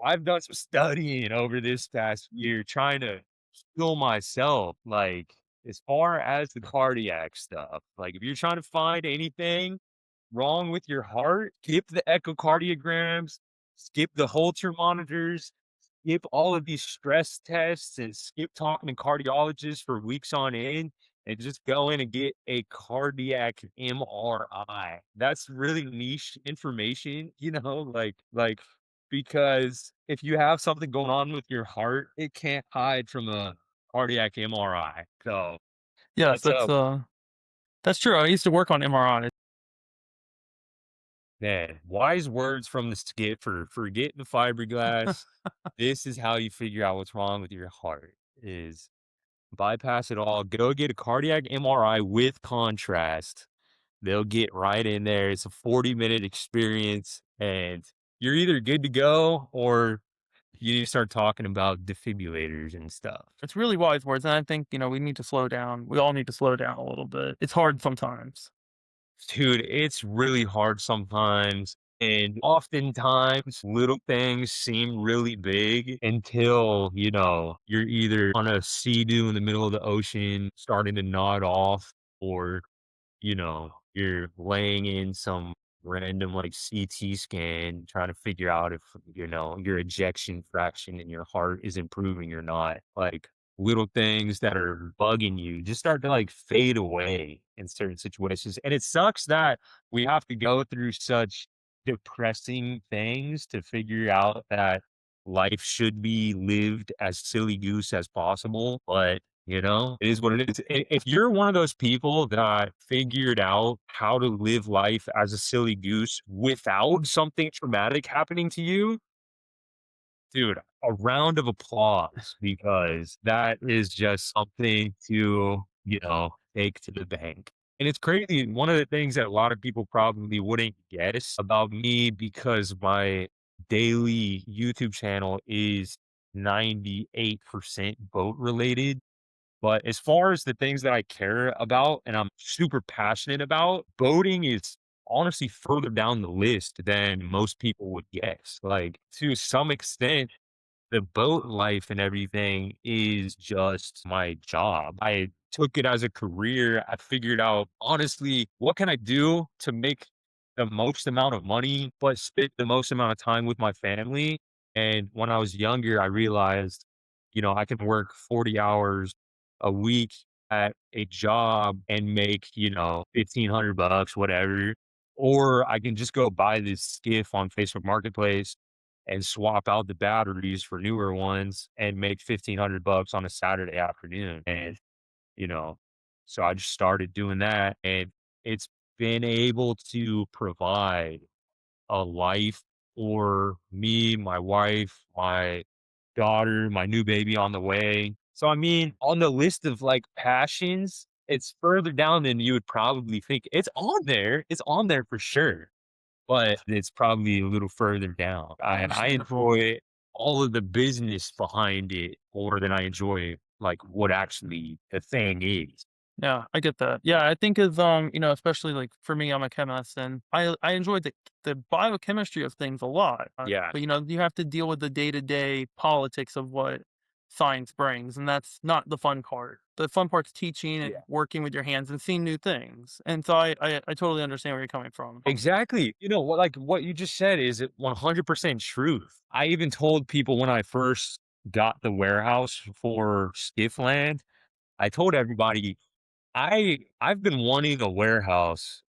I've done some studying over this past year trying to heal myself, like, as far as the cardiac stuff. Like, if you're trying to find anything wrong with your heart, skip the echocardiograms, skip the Holter monitors, skip all of these stress tests, and skip talking to cardiologists for weeks on end, and just go in and get a cardiac MRI. That's really niche information, because if you have something going on with your heart, it can't hide from a cardiac MRI. So Yes, that's that's true. I used to work on MRI. man, wise words from the skip for forget the fiberglass. This is how you figure out what's wrong with your heart is bypass it all. Go get a cardiac MRI with contrast. They'll get right in there. It's a 40-minute experience and you're either good to go or you need to start talking about defibrillators and stuff. It's really wise words, and I think, we need to slow down. We all need to slow down a little bit. It's hard sometimes. Dude, it's really hard sometimes. And oftentimes, little things seem really big until, you're either on a sea doo in the middle of the ocean starting to nod off, or you're laying in some random like CT scan trying to figure out if, your ejection fraction in your heart is improving or not. Like little things that are bugging you just start to like fade away in certain situations. And it sucks that we have to go through such depressing things to figure out that life should be lived as silly goose as possible. But it is what it is. If you're one of those people that figured out how to live life as a silly goose without something traumatic happening to you, dude, a round of applause because that is just something to, take to the bank. And it's crazy. One of the things that a lot of people probably wouldn't guess about me because my daily YouTube channel is 98% boat related, but as far as the things that I care about and I'm super passionate about, boating is honestly further down the list than most people would guess. Like to some extent, the boat life and everything is just my job. I took it as a career. I figured out honestly, what can I do to make the most amount of money, but spend the most amount of time with my family. And when I was younger, I realized, I can work 40 hours a week at a job and make, 1,500 bucks, whatever. Or I can just go buy this skiff on Facebook Marketplace and swap out the batteries for newer ones and make 1,500 bucks on a Saturday afternoon. And, you know, so I just started doing that, and it's been able to provide a life for me, my wife, my daughter, my new baby on the way. So, I mean, on the list of like passions, it's further down than you would probably think. It's on there for sure, but it's probably a little further down. I Understandable. enjoy all of the business behind it more than I enjoy like what actually the thing is. Yeah, I get that. Yeah, I think of especially like for me, I'm a chemist, and I enjoy the biochemistry of things a lot. Yeah. But you have to deal with the day to day politics of what science brings, and that's not the fun part. The fun part's teaching and Yeah. working with your hands and seeing new things. And so I totally understand where you're coming from. Exactly. What you just said is it 100% truth. I even told people when I first got the warehouse for Skiffland, I told everybody I've been wanting a warehouse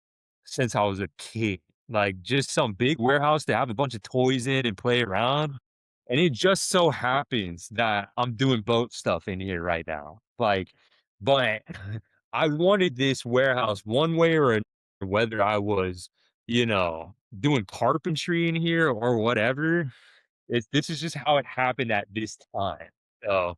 since I was a kid, like just some big warehouse to have a bunch of toys in and play around. And it just so happens that I'm doing boat stuff in here right now. But I wanted this warehouse one way or another, whether I was, doing carpentry in here or whatever. This is just how it happened at this time. So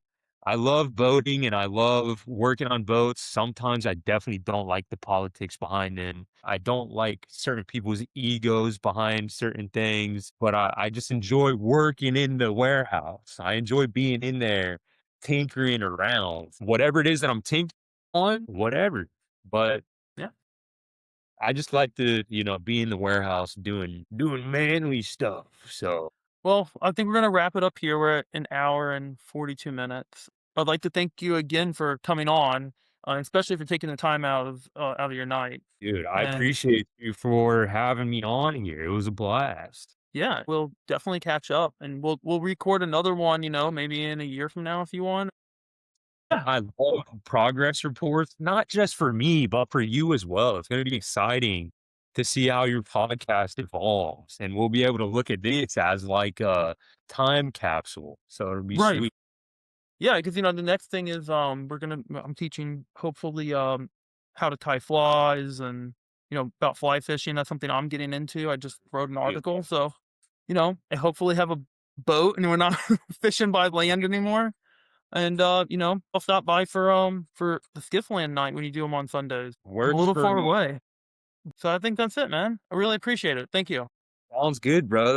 I love boating and I love working on boats. Sometimes I definitely don't like the politics behind them. I don't like certain people's egos behind certain things, but I just enjoy working in the warehouse. I enjoy being in there tinkering around, whatever it is that I'm tinkering on, whatever. But Yeah. I just like to, be in the warehouse doing manly stuff. So Well, I think we're gonna wrap it up here. We're at an hour and 42 minutes. I'd like to thank you again for coming on, especially for taking the time out of your night. dude, I And appreciate you for having me on here. It was a blast. yeah, we'll definitely catch up, and we'll record another one. Maybe in a year from now if you want. Yeah. I love progress reports, not just for me, but for you as well. It's going to be exciting to see how your podcast evolves, and we'll be able to look at this as like a time capsule. So it'll be Right. sweet. Yeah, because the next thing is I'm teaching hopefully how to tie flies and about fly fishing. That's something I'm getting into. I just wrote an article, so I hopefully have a boat and we're not fishing by land anymore. And I'll stop by for the Skiffland night when you do them on Sundays. I'm a Works little for far me. away. So I think that's it, man. I really appreciate it. Thank you. Sounds good, brother.